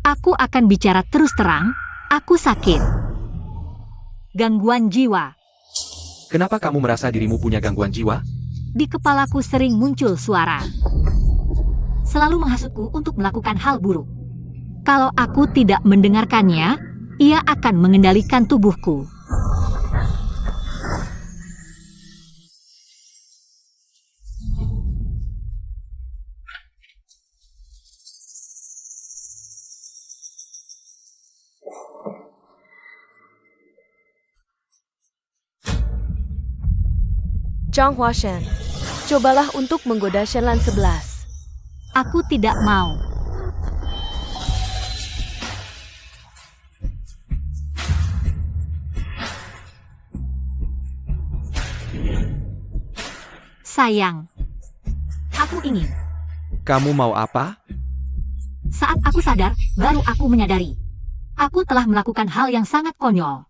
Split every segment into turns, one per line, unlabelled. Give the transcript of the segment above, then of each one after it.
Aku akan bicara terus terang, aku sakit. Gangguan jiwa.
Kenapa kamu merasa dirimu punya gangguan jiwa?
Di kepalaku sering muncul suara. Selalu menghasutku untuk melakukan hal buruk. Kalau aku tidak mendengarkannya, ia akan mengendalikan tubuhku.
Zhang Huashan, cobalah untuk menggoda Shenlan 11.
Aku tidak mau. Sayang. Aku ingin.
Kamu mau apa?
Saat aku sadar, baru aku menyadari. Aku telah melakukan hal yang sangat konyol.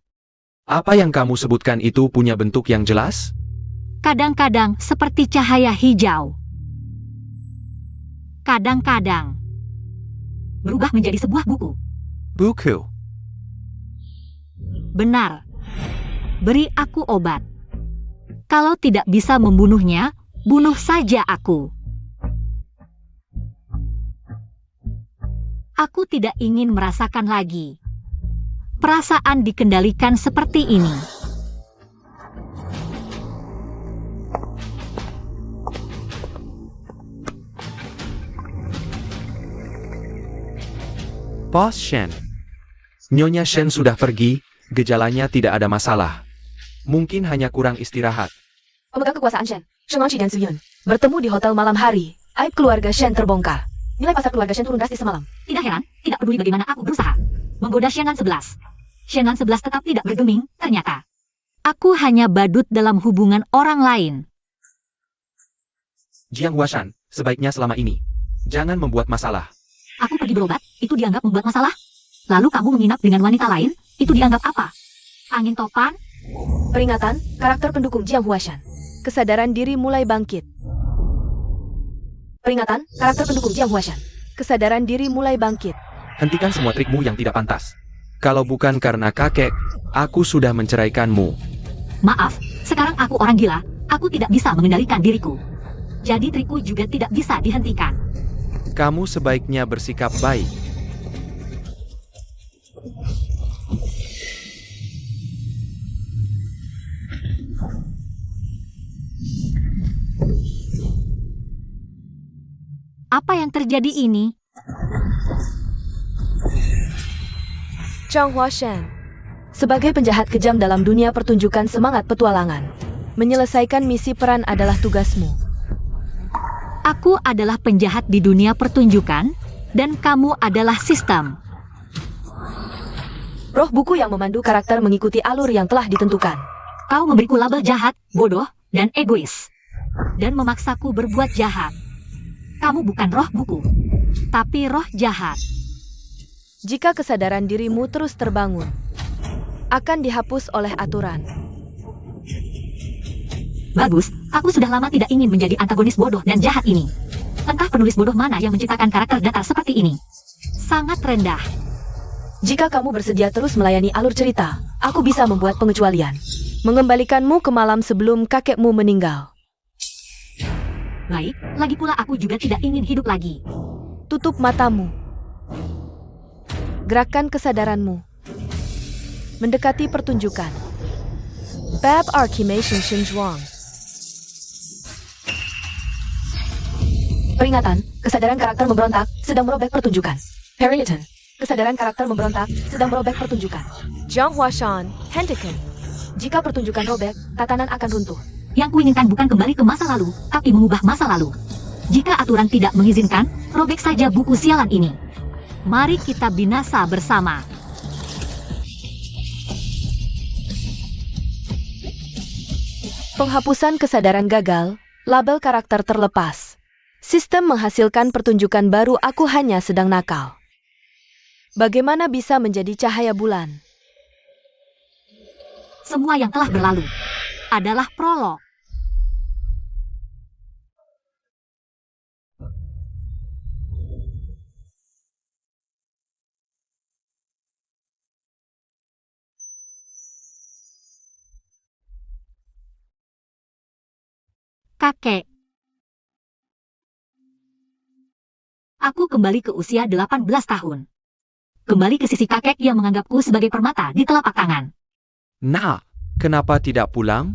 Apa yang kamu sebutkan itu punya bentuk yang jelas?
Kadang-kadang seperti cahaya hijau. Kadang-kadang berubah menjadi sebuah buku.
Buku.
Benar. Beri aku obat. Kalau tidak bisa membunuhnya, bunuh saja aku. Aku tidak ingin merasakan lagi. Perasaan dikendalikan seperti ini.
Bos Shen. Nyonya Shen sudah pergi, gejalanya tidak ada masalah. Mungkin hanya kurang istirahat.
Pemegang kekuasaan Shen, Sheng Wangqi dan Su Yun, bertemu di hotel malam hari. Aib keluarga Shen terbongkar. Nilai pasar keluarga Shen turun drastis semalam.
Tidak heran, tidak peduli bagaimana aku berusaha menggoda Shenlan 11. Shenlan 11 tetap tidak bergeming, ternyata. Aku hanya badut dalam hubungan orang lain.
Jiang Huashan, sebaiknya selama ini jangan membuat masalah.
Aku pergi berobat, itu dianggap membuat masalah. Lalu kamu menginap dengan wanita lain, itu dianggap apa? Angin topan?
Peringatan, karakter pendukung Jiang Huashan. Kesadaran diri mulai bangkit. Peringatan, karakter pendukung Jiang Huashan. Kesadaran diri mulai bangkit.
Hentikan semua trikmu yang tidak pantas. Kalau bukan karena kakek, aku sudah menceraikanmu.
Maaf, sekarang aku orang gila, aku tidak bisa mengendalikan diriku. Jadi trikku juga tidak bisa dihentikan.
Kamu sebaiknya bersikap baik.
Apa yang terjadi ini?
Zhang Huashan. Sebagai penjahat kejam dalam dunia pertunjukan semangat petualangan, menyelesaikan misi peran adalah tugasmu.
Aku adalah penjahat di dunia pertunjukan, dan kamu adalah sistem.
Roh buku yang memandu karakter mengikuti alur yang telah ditentukan.
Kau memberiku label jahat, bodoh, dan egois. Dan memaksaku berbuat jahat. Kamu bukan roh buku, tapi roh jahat.
Jika kesadaran dirimu terus terbangun, akan dihapus oleh aturan.
Bagus, aku sudah lama tidak ingin menjadi antagonis bodoh dan jahat ini. Entah penulis bodoh mana yang menciptakan karakter datar seperti ini. Sangat rendah.
Jika kamu bersedia terus melayani alur cerita, aku bisa membuat pengecualian. Mengembalikanmu ke malam sebelum kakekmu meninggal.
Baik, lagi pula aku juga tidak ingin hidup lagi.
Tutup matamu. Gerakan kesadaranmu. Mendekati pertunjukan. Bab Archimation Xinzhuang. Peringatan, kesadaran karakter memberontak sedang merobek pertunjukan. Peringatan, kesadaran karakter memberontak sedang merobek pertunjukan. Zhang Huashan, hentikan. Jika pertunjukan robek, tatanan akan runtuh.
Yang kuinginkan bukan kembali ke masa lalu, tapi mengubah masa lalu. Jika aturan tidak mengizinkan, robek saja buku sialan ini. Mari kita binasa bersama.
Penghapusan kesadaran gagal, label karakter terlepas. Sistem menghasilkan pertunjukan baru aku hanya sedang nakal. Bagaimana bisa menjadi cahaya bulan?
Semua yang telah berlalu adalah prolog. Kakek. Aku kembali ke usia 18 tahun. Kembali ke sisi kakek yang menganggapku sebagai permata di telapak tangan.
Nah, kenapa tidak pulang?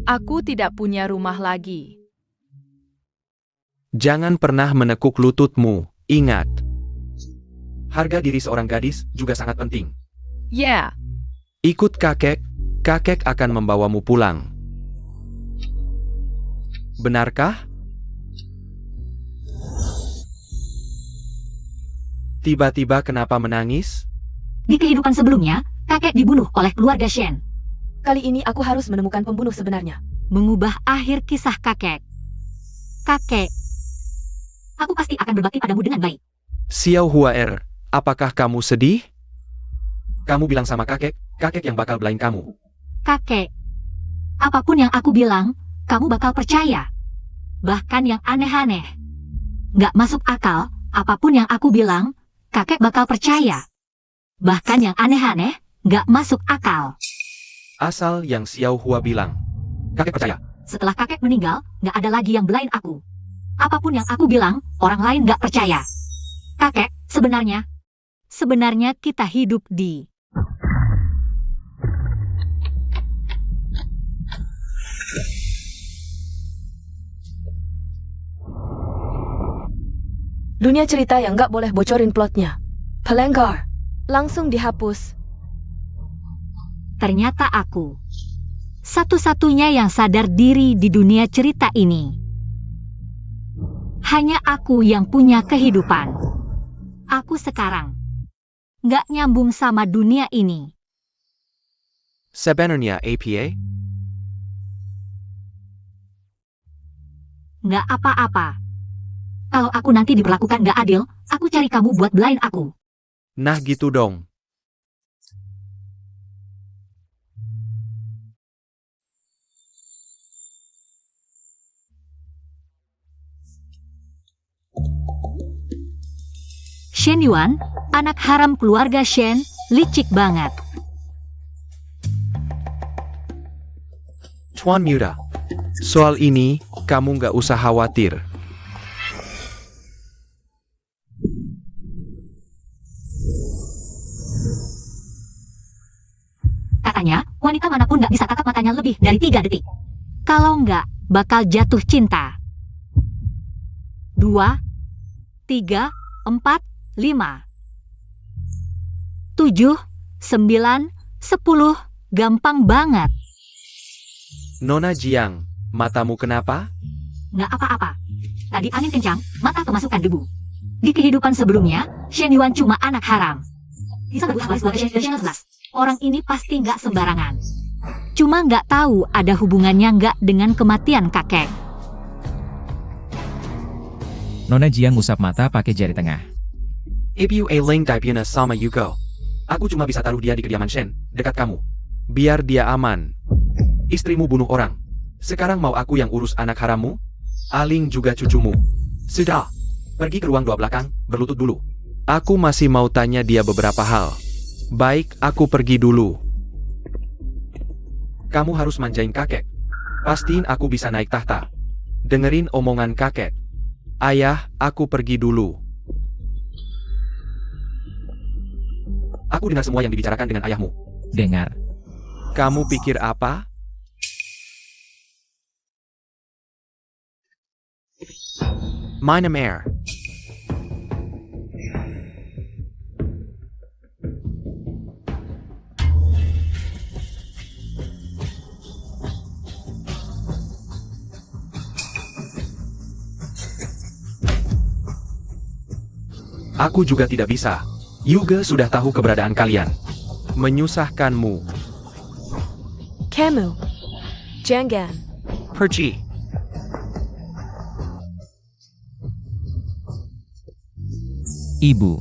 Aku tidak punya rumah lagi.
Jangan pernah menekuk lututmu, ingat. Harga diri seorang gadis juga sangat penting.
Ya,
Ikut kakek, kakek akan membawamu pulang. Benarkah? Tiba-tiba kenapa menangis?
Di kehidupan sebelumnya, kakek dibunuh oleh keluarga Shen.
Kali ini aku harus menemukan pembunuh sebenarnya.
Mengubah akhir kisah kakek. Kakek. Aku pasti akan berbakti padamu dengan baik.
Xiao Huaer, apakah kamu sedih? Kamu bilang sama kakek, kakek yang bakal belain kamu.
Kakek. Apapun yang aku bilang, kamu bakal percaya. Bahkan yang aneh-aneh. Nggak masuk akal, apapun yang aku bilang, kakek bakal percaya. Bahkan yang aneh-aneh, nggak masuk akal.
Asal yang Xiao Hua bilang. Kakek percaya.
Setelah kakek meninggal, nggak ada lagi yang belain aku. Apapun yang aku bilang, orang lain nggak percaya. Kakek, sebenarnya kita hidup di...
Dunia cerita yang nggak boleh bocorin plotnya. Pelenggar. Langsung dihapus.
Ternyata aku satu-satunya yang sadar diri di dunia cerita ini. Hanya aku yang punya kehidupan. Aku sekarang nggak nyambung sama dunia ini.
Sebenarnya APA?
Nggak apa-apa. Kalau aku nanti diperlakukan nggak adil, aku cari kamu buat belain aku.
Nah gitu dong.
Shen Yuan, anak haram keluarga Shen, licik banget.
Tuan Muda, soal ini, kamu nggak usah khawatir.
Katanya, wanita manapun nggak bisa tatap matanya lebih dari 3 detik. Kalau nggak, bakal jatuh cinta. 2, 3, 4, 5, 7, 9, 10, gampang banget.
Nona Jiang, matamu kenapa?
Nggak apa-apa. Tadi angin kencang, mata kemasukan debu. Di kehidupan sebelumnya, Shen Yuan cuma anak haram. Bisa bagus sebagai Shen 11. Orang ini pasti nggak sembarangan. Cuma nggak tahu ada hubungannya nggak dengan kematian kakek.
Nona Jiang ngusap mata pakai jari tengah.
Ibu Ling Daipina sama Yugo. Aku cuma bisa taruh dia di kediaman Shen, dekat kamu. Biar dia aman. Istrimu bunuh orang. Sekarang mau aku yang urus anak harammu? Aling juga cucumu. Sudah. Pergi ke ruang 2 belakang, berlutut dulu. Aku masih mau tanya dia beberapa hal. Baik, aku pergi dulu. Kamu harus manjain kakek. Pastiin aku bisa naik tahta. Dengerin omongan kakek. Ayah, aku pergi dulu. Aku dengar semua yang dibicarakan dengan ayahmu.
Dengar.
Kamu pikir apa? Minum air. Aku juga tidak bisa. Yuga sudah tahu keberadaan kalian. Menyusahkanmu.
Kamu. Jangan.
Pergi.
Ibu.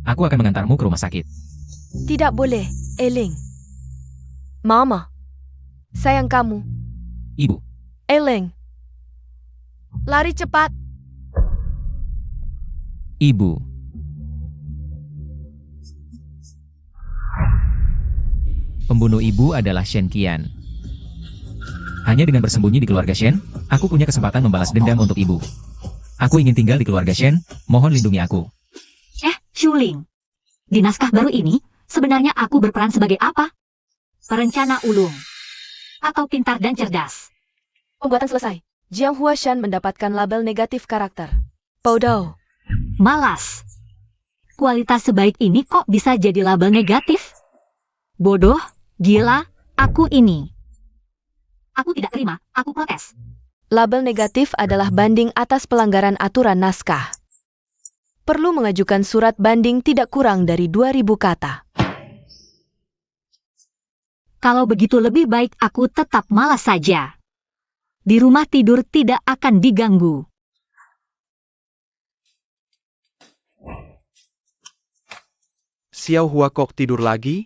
Aku akan mengantarmu ke rumah sakit.
Tidak boleh, Eling. Mama. Sayang kamu.
Ibu.
Eling. Lari cepat.
Ibu. Pembunuh ibu adalah Shen Qian. Hanya dengan bersembunyi di keluarga Shen, aku punya kesempatan membalas dendam untuk ibu. Aku ingin tinggal di keluarga Shen, mohon lindungi aku.
Shuling. Di naskah baru ini, sebenarnya aku berperan sebagai apa? Perencana ulung. Atau pintar dan cerdas.
Pembuatan selesai. Jiang Huashan mendapatkan label negatif karakter. Bodoh.
Malas. Kualitas sebaik ini kok bisa jadi label negatif? Bodoh, gila, aku ini. Aku tidak terima, aku protes.
Label negatif adalah banding atas pelanggaran aturan naskah. Perlu mengajukan surat banding tidak kurang dari 2000 kata.
Kalau begitu lebih baik aku tetap malas saja. Di rumah tidur tidak akan diganggu.
Xiao Hua kok tidur lagi?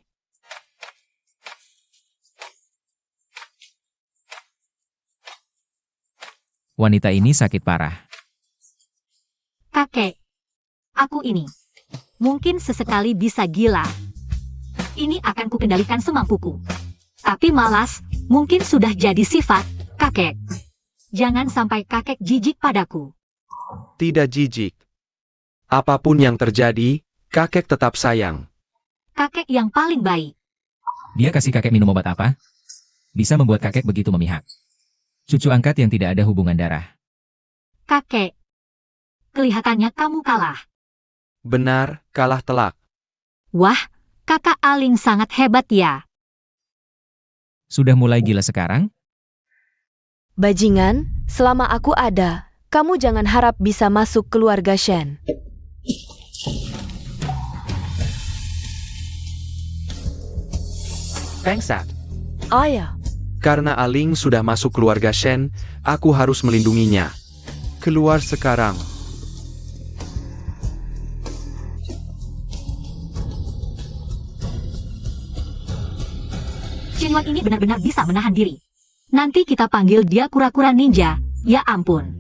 Wanita ini sakit parah.
Kakek, aku ini. Mungkin sesekali bisa gila. Ini akan kukendalikan semampuku. Tapi malas, mungkin sudah jadi sifat, kakek. Jangan sampai kakek jijik padaku.
Tidak jijik. Apapun yang terjadi, kakek tetap sayang.
Kakek yang paling baik.
Dia kasih kakek minum obat apa? Bisa membuat kakek begitu memihak. Cucu angkat yang tidak ada hubungan darah.
Kakek. Kelihatannya kamu kalah.
Benar, kalah telak.
Wah, kakak Aling sangat hebat ya.
Sudah mulai gila sekarang?
Bajingan, selama aku ada, kamu jangan harap bisa masuk keluarga Shen.
Bangsat.
Ayah.
Karena Aling sudah masuk keluarga Shen, aku harus melindunginya. Keluar sekarang.
Shenwan ini benar-benar bisa menahan diri. Nanti kita panggil dia kura-kura ninja, ya ampun.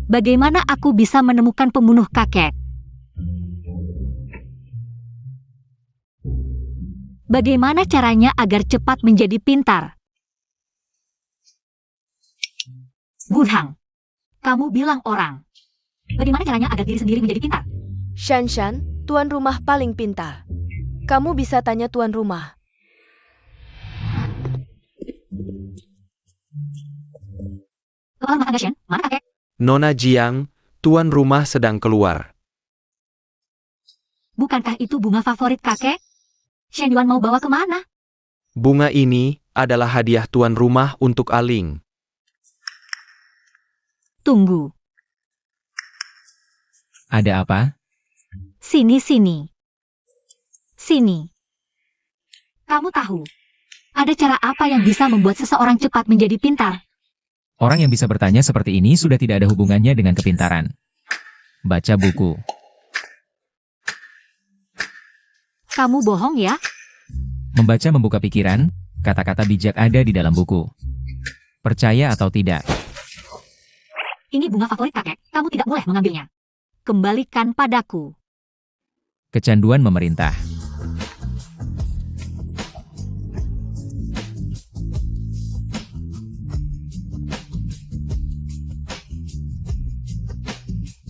Bagaimana aku bisa menemukan pembunuh kakek? Bagaimana caranya agar cepat menjadi pintar? Budhang, kamu bilang orang. Bagaimana caranya agar diri sendiri menjadi pintar?
Shan, tuan rumah paling pintar. Kamu bisa tanya tuan rumah.
Kepala rumah tangga Shen, mana kakek?
Nona Jiang, tuan rumah sedang keluar.
Bukankah itu bunga favorit kakek? Shen Yuan mau bawa kemana?
Bunga ini adalah hadiah tuan rumah untuk Aling.
Tunggu,
Ada apa?
sini. Sini. Kamu tahu, ada cara apa yang bisa membuat seseorang cepat menjadi pintar?
Orang yang bisa bertanya seperti ini sudah tidak ada hubungannya dengan kepintaran. Baca buku.
Kamu bohong ya?
Membaca membuka pikiran, kata-kata bijak ada di dalam buku. Percaya atau tidak?
Ini bunga favorit kakek, kamu tidak boleh mengambilnya. Kembalikan padaku.
Kecanduan memerintah.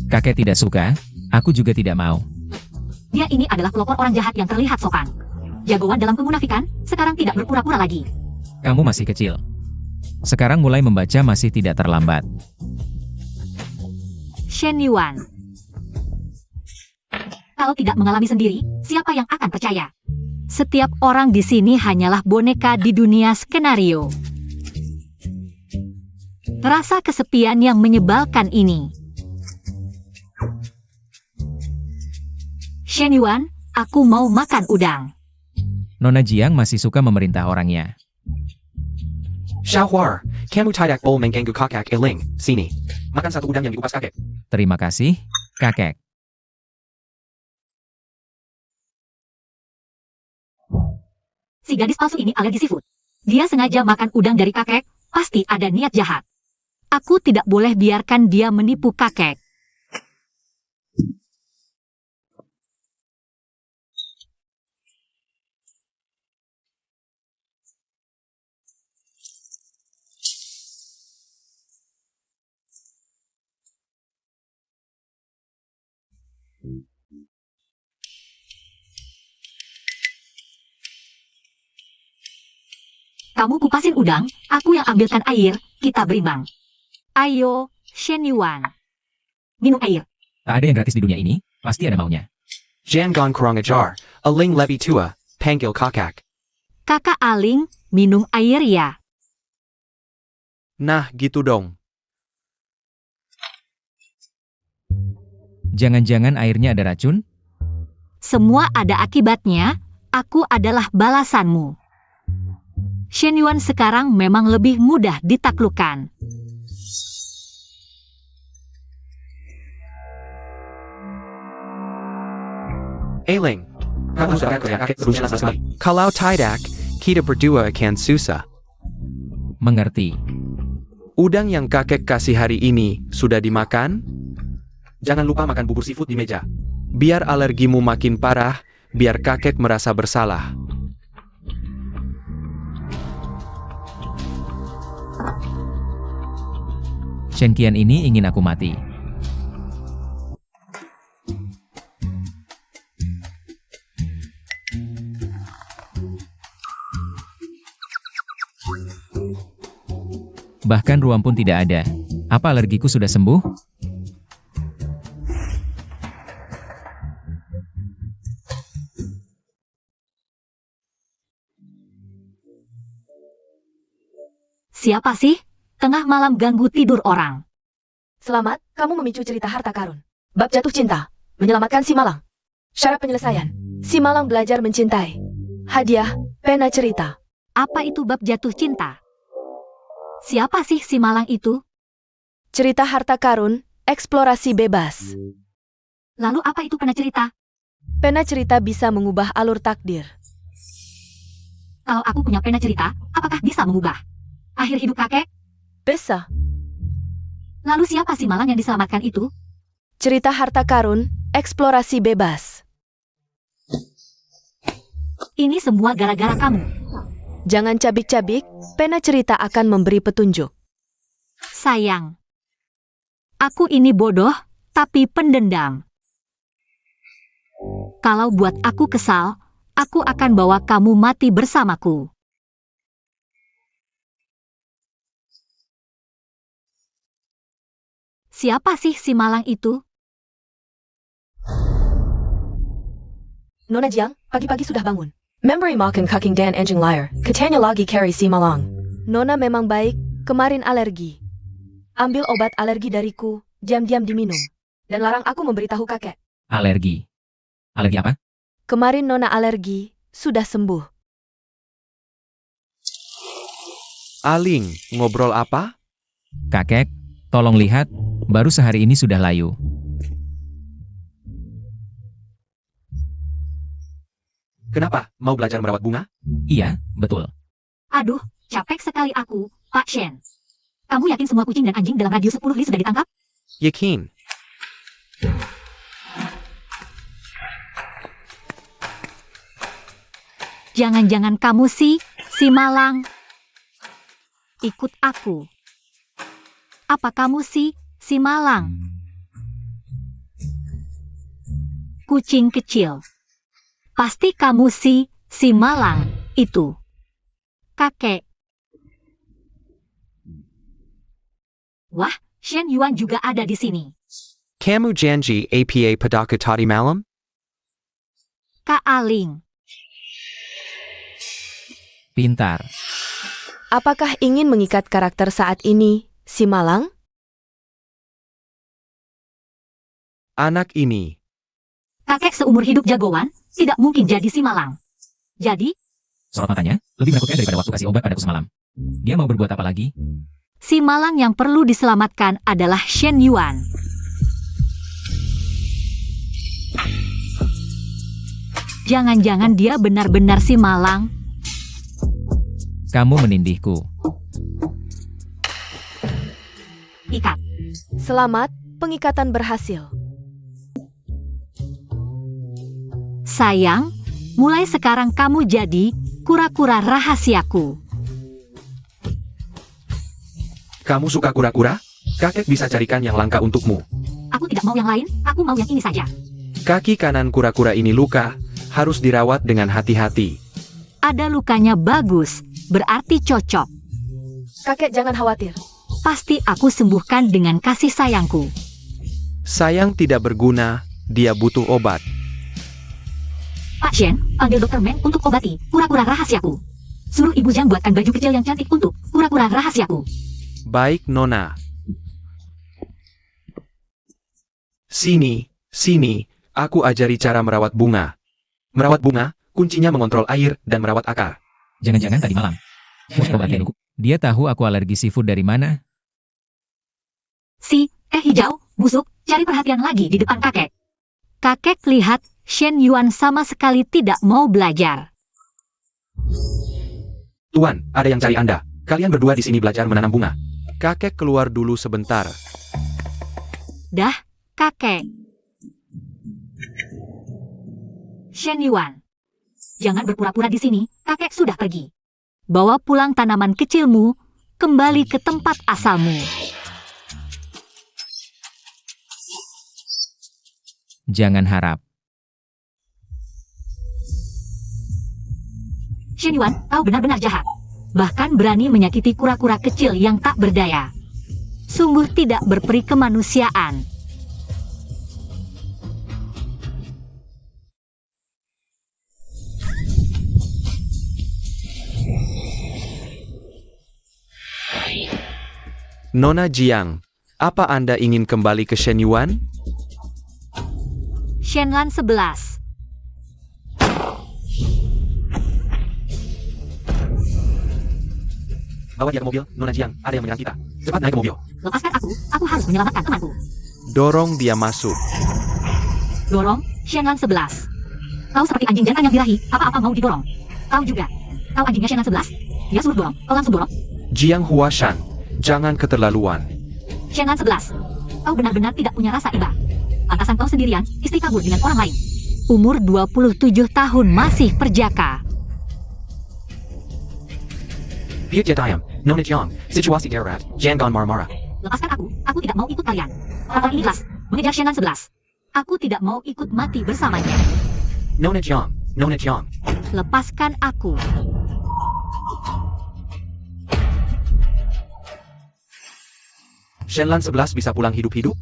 Kakek tidak suka, aku juga tidak mau.
Dia ini adalah pelopor orang jahat yang terlihat sopan. Jagoan dalam kemunafikan, sekarang tidak berpura-pura lagi.
Kamu masih kecil. Sekarang mulai membaca masih tidak terlambat.
Shen Yuan. Kalau tidak mengalami sendiri, siapa yang akan percaya? Setiap orang di sini hanyalah boneka di dunia skenario. Rasa kesepian yang menyebalkan ini. Shen Yuan, aku mau makan udang.
Nona Jiang masih suka memerintah orangnya.
Xiaohuar, kamu tidak boleh mengganggu kakek Aling. Sini. Makan satu udang yang dikupas kakek.
Terima kasih, kakek.
Si gadis palsu ini alergi seafood. Dia sengaja makan udang dari kakek, pasti ada niat jahat. Aku tidak boleh biarkan dia menipu kakek. Kamu kupasin udang, aku yang ambilkan air, kita berimbang. Ayo, Shen Yuan. Minum air.
Tak ada yang gratis di dunia ini, pasti ada maunya.
Jangan kurang ajar, Aling lebih tua, panggil kakak.
Kakak Aling, minum air ya.
Nah gitu dong.
Jangan-jangan airnya ada racun?
Semua ada akibatnya, aku adalah balasanmu. Shen Yuan sekarang memang lebih mudah ditaklukkan.
Aling, kamu sudah kerja kakek berusaha sekali. Kalau tidak, kita berdua akan susah.
Mengerti.
Udang yang kakek kasih hari ini sudah dimakan? Jangan lupa makan bubur seafood di meja. Biar alergimu makin parah, biar kakek merasa bersalah.
Shen Qian ini ingin aku mati. Bahkan ruam pun tidak ada. Apa alergiku sudah sembuh?
Siapa sih? Tengah malam ganggu tidur orang.
Selamat, kamu memicu cerita harta karun. Bab jatuh cinta, menyelamatkan si Malang. Syarat penyelesaian, si Malang belajar mencintai. Hadiah, pena cerita.
Apa itu bab jatuh cinta? Siapa sih si Malang itu?
Cerita harta karun, eksplorasi bebas.
Lalu apa itu pena cerita?
Pena cerita bisa mengubah alur takdir.
Kalau aku punya pena cerita, apakah bisa mengubah akhir hidup kakek?
Bisa.
Lalu siapa si Malang yang diselamatkan itu?
Cerita harta karun, eksplorasi bebas.
Ini semua gara-gara kamu.
Jangan cabik-cabik, pena cerita akan memberi petunjuk.
Sayang. Aku ini bodoh, tapi pendendam. Kalau buat aku kesal, aku akan bawa kamu mati bersamaku. Siapa sih si Malang itu?
Nona Jiang, pagi-pagi sudah bangun. Memory makan cooking dan enjing liar. Katanya lagi carry si Malang. Nona memang baik, kemarin alergi. Ambil obat alergi dariku, diam-diam diminum. Dan larang aku memberitahu kakek.
Alergi. Alergi apa?
Kemarin Nona alergi, sudah sembuh.
Aling, ngobrol apa?
Kakek, tolong lihat, baru sehari ini sudah layu.
Kenapa? Mau belajar merawat bunga?
Iya, betul.
Aduh, capek sekali aku, Pak Shen. Kamu yakin semua kucing dan anjing dalam radius 10 li sudah ditangkap?
Yakin.
Jangan-jangan kamu si Malang. Ikut aku. Apa kamu si Malang? Kucing kecil. Pasti kamu si Malang itu. Kakek. Wah, Shen Yuan juga ada di sini.
Kamu janji apa pada tadi malam?
Kak Aling.
Pintar.
Apakah ingin mengikat karakter saat ini, si Malang?
Anak ini.
Kakek seumur hidup jagoan, tidak mungkin jadi si Malang. Jadi,
Sorot matanya, lebih menakutkan daripada waktu kasih obat padaku semalam. Dia mau berbuat apa lagi?
si Malang yang perlu diselamatkan adalah Shen Yuan. Jangan-jangan dia benar-benar si Malang.
Kamu menindihku.
Ikat.
Selamat, pengikatan berhasil.
Sayang, mulai sekarang kamu jadi kura-kura rahasiaku.
Kamu suka kura-kura? Kakek bisa carikan yang langka untukmu.
Aku tidak mau yang lain, aku mau yang ini saja.
Kaki kanan kura-kura ini luka, harus dirawat dengan hati-hati.
Ada lukanya bagus, berarti cocok.
Kakek jangan khawatir.
Pasti aku sembuhkan dengan kasih sayangku.
Sayang tidak berguna, dia butuh obat.
Pak Shen, panggil Dokter Meng untuk obati kura-kura rahasiaku. Suruh Ibu Jiang buatkan baju kecil yang cantik untuk kura-kura rahasiaku.
Baik, Nona. Sini, aku ajari cara merawat bunga. Merawat bunga, kuncinya mengontrol air dan merawat akar.
Jangan-jangan tadi malam. Dia tahu aku alergi seafood dari mana?
Si, hijau, busuk, cari perhatian lagi di depan kakek. Kakek lihat Shen Yuan sama sekali tidak mau belajar.
Tuan, ada yang cari Anda. Kalian berdua di sini belajar menanam bunga. Kakek keluar dulu sebentar.
Dah, kakek. Shen Yuan, jangan berpura-pura di sini, kakek sudah pergi. Bawa pulang tanaman kecilmu, kembali ke tempat asalmu.
Jangan harap.
Shen Yuan, kau benar-benar jahat. Bahkan berani menyakiti kura-kura kecil yang tak berdaya. Sungguh tidak berperi kemanusiaan.
Nona Jiang, apa Anda ingin kembali ke Shen Yuan?
Shenlan 11.
Bawa dia ke mobil, Nona Jiang, ada yang menyerang kita. Cepat naik ke mobil.
Lepaskan aku harus menyelamatkan temanku.
Dorong dia masuk.
Dorong, Shenlan 11. Kau seperti anjing jantan yang birahi, apa-apa mau didorong. Kau juga. Kau anjingnya Shenlan 11. Dia suruh dorong, kau langsung dorong.
Jiang Huashan, jangan keterlaluan.
Shenlan 11. Kau benar-benar tidak punya rasa iba. Pantasan kau sendirian, istri kabur dengan orang lain. Umur 27 tahun masih perjaka.
Biar dia diam, Nona Jiang, situasi darurat, jangan marah-marah.
Lepaskan aku tidak mau ikut kalian. Orang ini kelas, mengejar Shenlan 11. Aku tidak mau ikut mati bersamanya.
Nona Jiang,
Lepaskan aku.
Shenlan 11 bisa pulang hidup-hidup?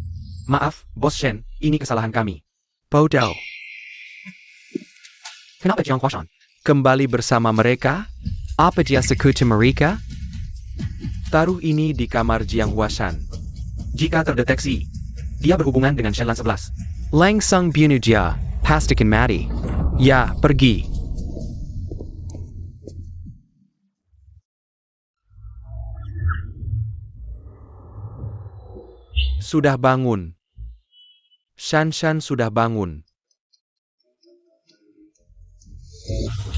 Maaf, Bos Shen, ini kesalahan kami. Bodoh. Kenapa Jiang Huashan? Kembali bersama mereka? Apa dia sekutu mereka? Taruh ini di kamar Jiang Huashan. Jika terdeteksi, dia berhubungan dengan Shenlan 11. Langsung bunuh dia, pastikan mati. Ya, pergi. Sudah bangun. Shan sudah bangun.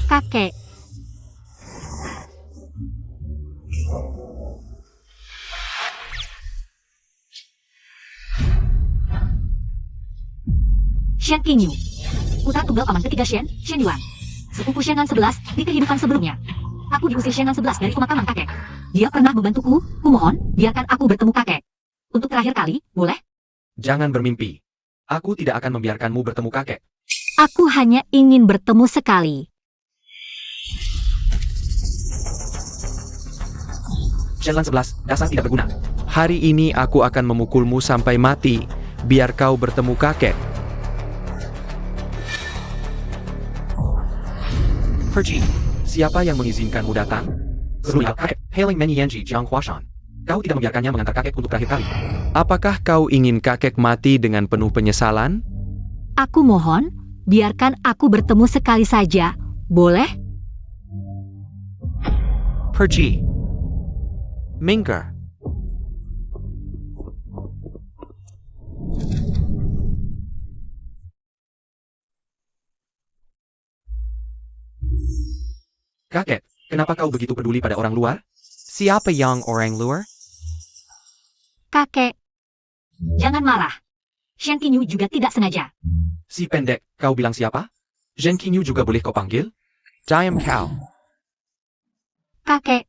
Kakek. Shen Qingyu, putra tunggal paman ketiga Shen Yuan. Sepupu Shenlan 11 di kehidupan sebelumnya. Aku diusir Shenlan 11 dari pemakaman kakek. Dia pernah membantuku, kumohon, biarkan aku bertemu kakek. Untuk terakhir kali, boleh?
Jangan bermimpi. Aku tidak akan membiarkanmu bertemu kakek.
Aku hanya ingin bertemu sekali.
Shenlan 11, dasar tidak berguna. Hari ini aku akan memukulmu sampai mati, biar kau bertemu kakek. Pergi. Siapa yang mengizinkanmu datang? Sebelumnya, kakek, hailing many Yanji Jiang Huashan. Kau tidak membiarkannya mengantar kakek untuk terakhir kali. Apakah kau ingin kakek mati dengan penuh penyesalan?
Aku mohon, biarkan aku bertemu sekali saja, boleh?
Pergi. Minggir. Kakek, kenapa kau begitu peduli pada orang luar? Siapa yang orang luar?
Kakek. Jangan marah. Shen Qingyu juga tidak sengaja.
Si pendek, kau bilang siapa? Shen Qingyu juga boleh kau panggil? Diam kau.
Kakek.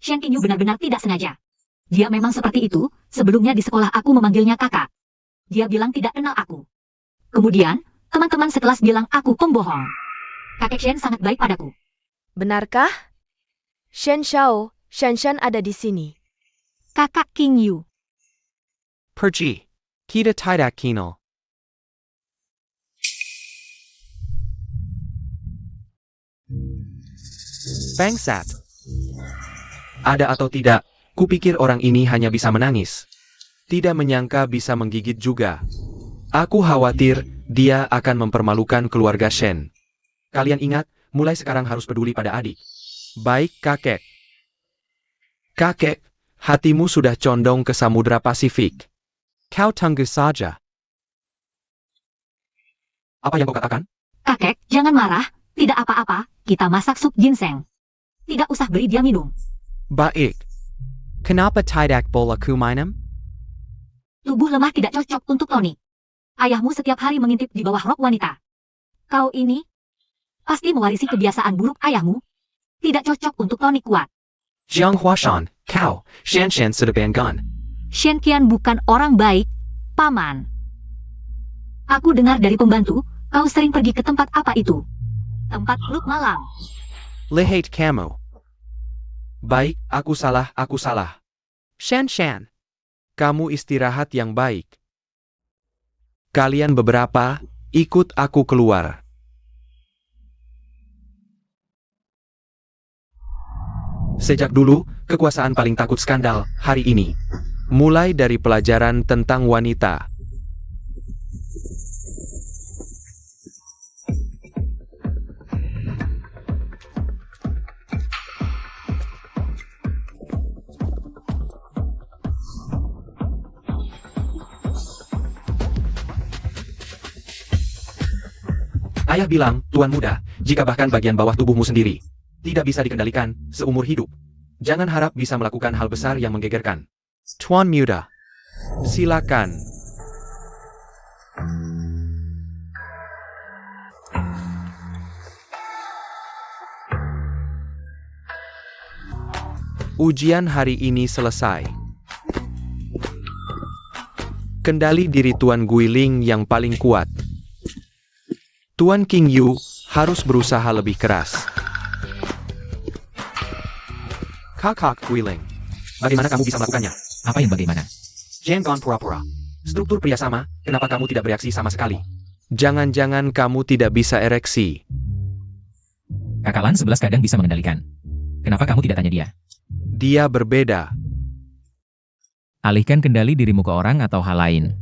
Shen Qingyu benar-benar tidak sengaja. Dia memang seperti itu, sebelumnya di sekolah aku memanggilnya kakak. Dia bilang tidak kenal aku. Kemudian, Teman-teman sekelas bilang aku pembohong. Kakek Shen sangat baik padaku.
Benarkah? Shen Xiao, Shan ada di sini.
Kakak King Yu.
Pergi. Kita tidak kenal. Bangsat. Ada atau tidak, kupikir orang ini hanya bisa menangis. Tidak menyangka bisa menggigit juga. Aku khawatir dia akan mempermalukan keluarga Shen. Kalian ingat, mulai sekarang harus peduli pada adik. Baik, kakek. Kakek, hatimu sudah condong ke Samudra Pasifik. Kau tunggu saja. Apa yang kau katakan?
Kakek, jangan marah. Tidak apa-apa, kita masak sup ginseng. Tidak usah beri dia minum.
Baik. Kenapa tidak boleh ku minum?
Tubuh lemah tidak cocok untuk Tony. Ayahmu setiap hari mengintip di bawah rok wanita. Kau ini pasti mewarisi kebiasaan buruk ayahmu. Tidak cocok untuk Tony kuat.
Jiang Huashan, kau, Shen sudah banggan.
Shen Qian bukan orang baik, paman. Aku dengar dari pembantu, kau sering pergi ke tempat apa itu? Tempat klub malam.
Lihat kamu. Baik, aku salah. Shen, kamu istirahat yang baik. Kalian beberapa, ikut aku keluar. Sejak dulu, kekuasaan paling takut skandal hari ini. Mulai dari pelajaran tentang wanita. Ayah bilang, Tuan muda, jika bahkan bagian bawah tubuhmu sendiri tidak bisa dikendalikan seumur hidup, jangan harap bisa melakukan hal besar yang menggegerkan. Tuan muda, silakan. Ujian hari ini selesai. Kendali diri Tuan Guiling yang paling kuat. Tuan King Yu harus berusaha lebih keras. Kakak Guiling, bagaimana kamu bisa melakukannya?
Apa yang bagaimana?
Jangan pura-pura. Struktur pria sama, kenapa kamu tidak bereaksi sama sekali? Jangan-jangan kamu tidak bisa ereksi.
Kakak Lan 11 kadang bisa mengendalikan. Kenapa kamu tidak tanya dia?
Dia berbeda.
Alihkan kendali dirimu ke orang atau hal lain.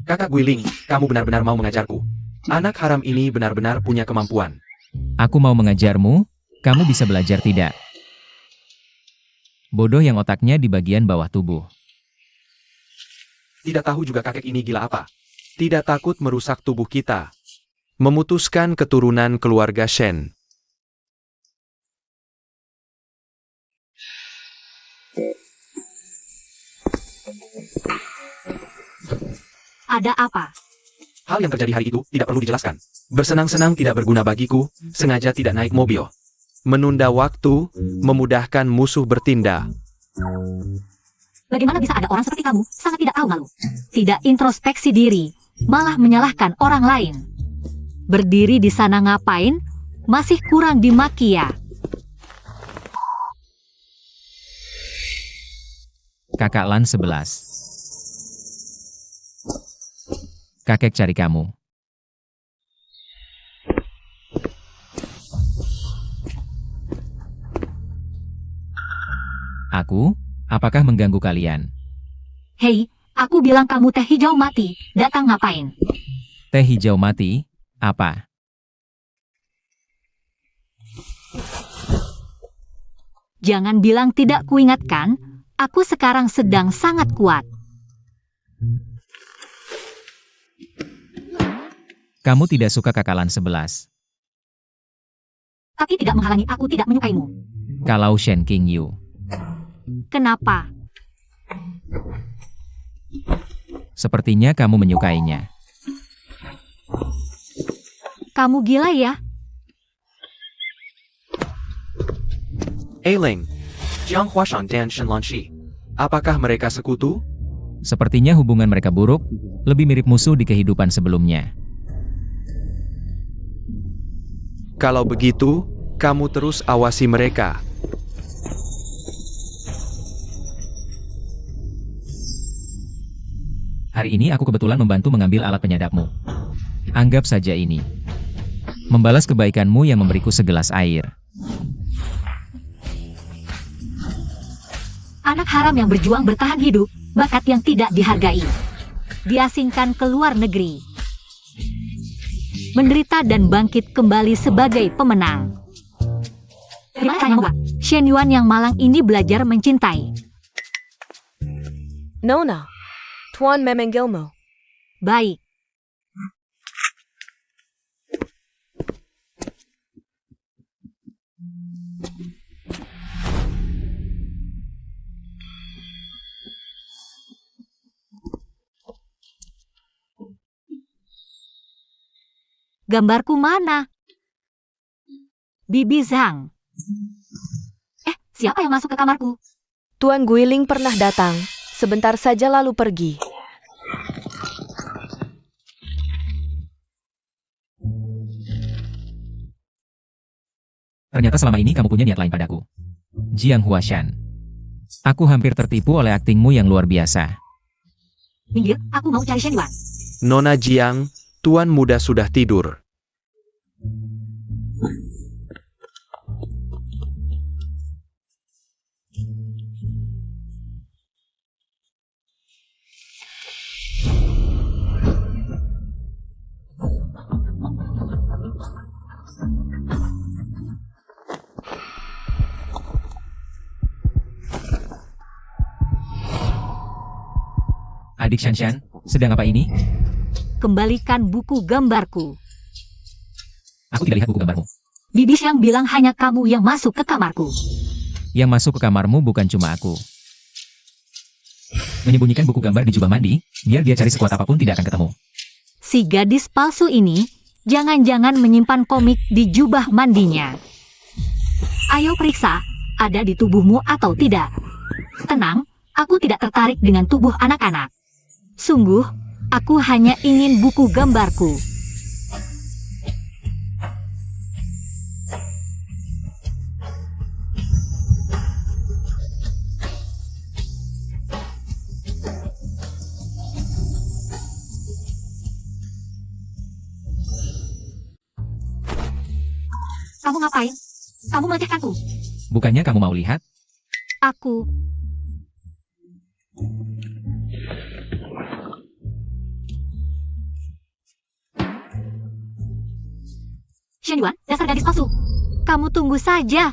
Kakak Guiling, kamu benar-benar mau mengajarku. Anak haram ini benar-benar punya kemampuan.
Aku mau mengajarmu, kamu bisa belajar tidak? Bodoh yang otaknya di bagian bawah tubuh.
Tidak tahu juga kakek ini gila apa. Tidak takut merusak tubuh kita. Memutuskan keturunan keluarga Shen.
Ada apa?
Hal yang terjadi hari itu tidak perlu dijelaskan. Bersenang-senang tidak berguna bagiku, sengaja tidak naik mobil. Menunda waktu, memudahkan musuh bertindak.
Bagaimana bisa ada orang seperti kamu, sangat tidak tahu malu. Tidak introspeksi diri, malah menyalahkan orang lain. Berdiri di sana ngapain? Masih kurang dimaki ya.
Kakak Lan 11. Kakek cari kamu. Aku? Apakah mengganggu kalian?
Hei, aku bilang kamu teh hijau mati, datang ngapain?
Teh hijau mati? Apa?
Jangan bilang tidak kuingatkan, aku sekarang sedang sangat kuat.
Kamu tidak suka Kakak Lan 11.
Tapi tidak menghalangi aku tidak menyukaimu.
Kalau Shen King Yu.
Kenapa?
Sepertinya kamu menyukainya.
Kamu gila ya?
Ailing, Jiang Huashan dan Shen Lanshi. Apakah mereka sekutu?
Sepertinya hubungan mereka buruk, lebih mirip musuh di kehidupan sebelumnya.
Kalau begitu, kamu terus awasi mereka.
Hari ini aku kebetulan membantu mengambil alat penyadapmu. Anggap saja ini. Membalas kebaikanmu yang memberiku segelas air.
Anak haram yang berjuang bertahan hidup, bakat yang tidak dihargai. Diasingkan ke luar negeri. Menderita dan bangkit kembali sebagai pemenang. Gimana caranya membuat Shen Yuan yang malang ini belajar mencintai?
Nona, Tuan memanggilmu.
Baik. Gambarku mana? Bibi Zhang. Siapa yang masuk ke kamarku?
Tuan Guiling pernah datang, sebentar saja lalu pergi.
Ternyata selama ini kamu punya niat lain padaku. Jiang Huashan. Aku hampir tertipu oleh aktingmu yang luar biasa.
Minggir, aku mau cari Shen Yuan.
Nona Jiang, Tuan muda sudah tidur.
Adik Shanshan, sedang apa ini?
Kembalikan buku gambarku.
Aku tidak lihat buku gambarmu.
Bibi Zhang bilang hanya kamu yang masuk ke kamarku.
Yang masuk ke kamarmu bukan cuma aku. Menyembunyikan buku gambar di jubah mandi, biar dia cari sekuat apapun tidak akan ketemu.
Si gadis palsu ini, jangan-jangan menyimpan komik di jubah mandinya. Ayo periksa, ada di tubuhmu atau tidak. Tenang, aku tidak tertarik dengan tubuh anak-anak. Sungguh, aku hanya ingin buku gambarku. Kamu ngapain? Kamu melecehkanku.
Bukannya kamu mau lihat?
Aku. Shen Yuan, dasar gadis palsu. Kamu tunggu saja.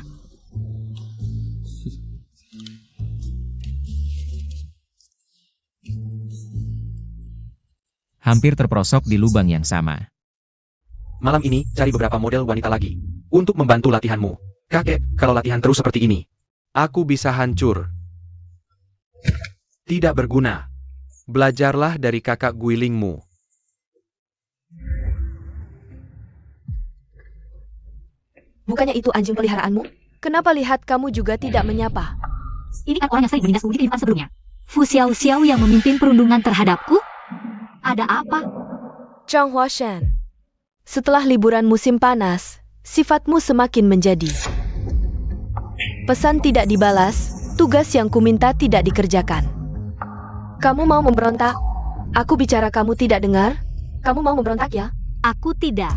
Hampir terperosok di lubang yang sama.
Malam ini, cari beberapa model wanita lagi. Untuk membantu latihanmu. Kakek, kalau latihan terus seperti ini, aku bisa hancur. Tidak berguna. Belajarlah dari kakak Guilingmu.
Bukannya itu anjing peliharaanmu? Kenapa lihat kamu juga tidak menyapa?
Ini kan orang yang sering berindasmu di kehidupan sebelumnya. Fu Xiao Xiao yang memimpin perundungan terhadapku? Ada apa?
Zhang Huashan. Setelah liburan musim panas, sifatmu semakin menjadi. Pesan tidak dibalas, tugas yang kuminta tidak dikerjakan. Kamu mau memberontak? Aku bicara kamu tidak dengar? Kamu mau memberontak ya?
Aku tidak.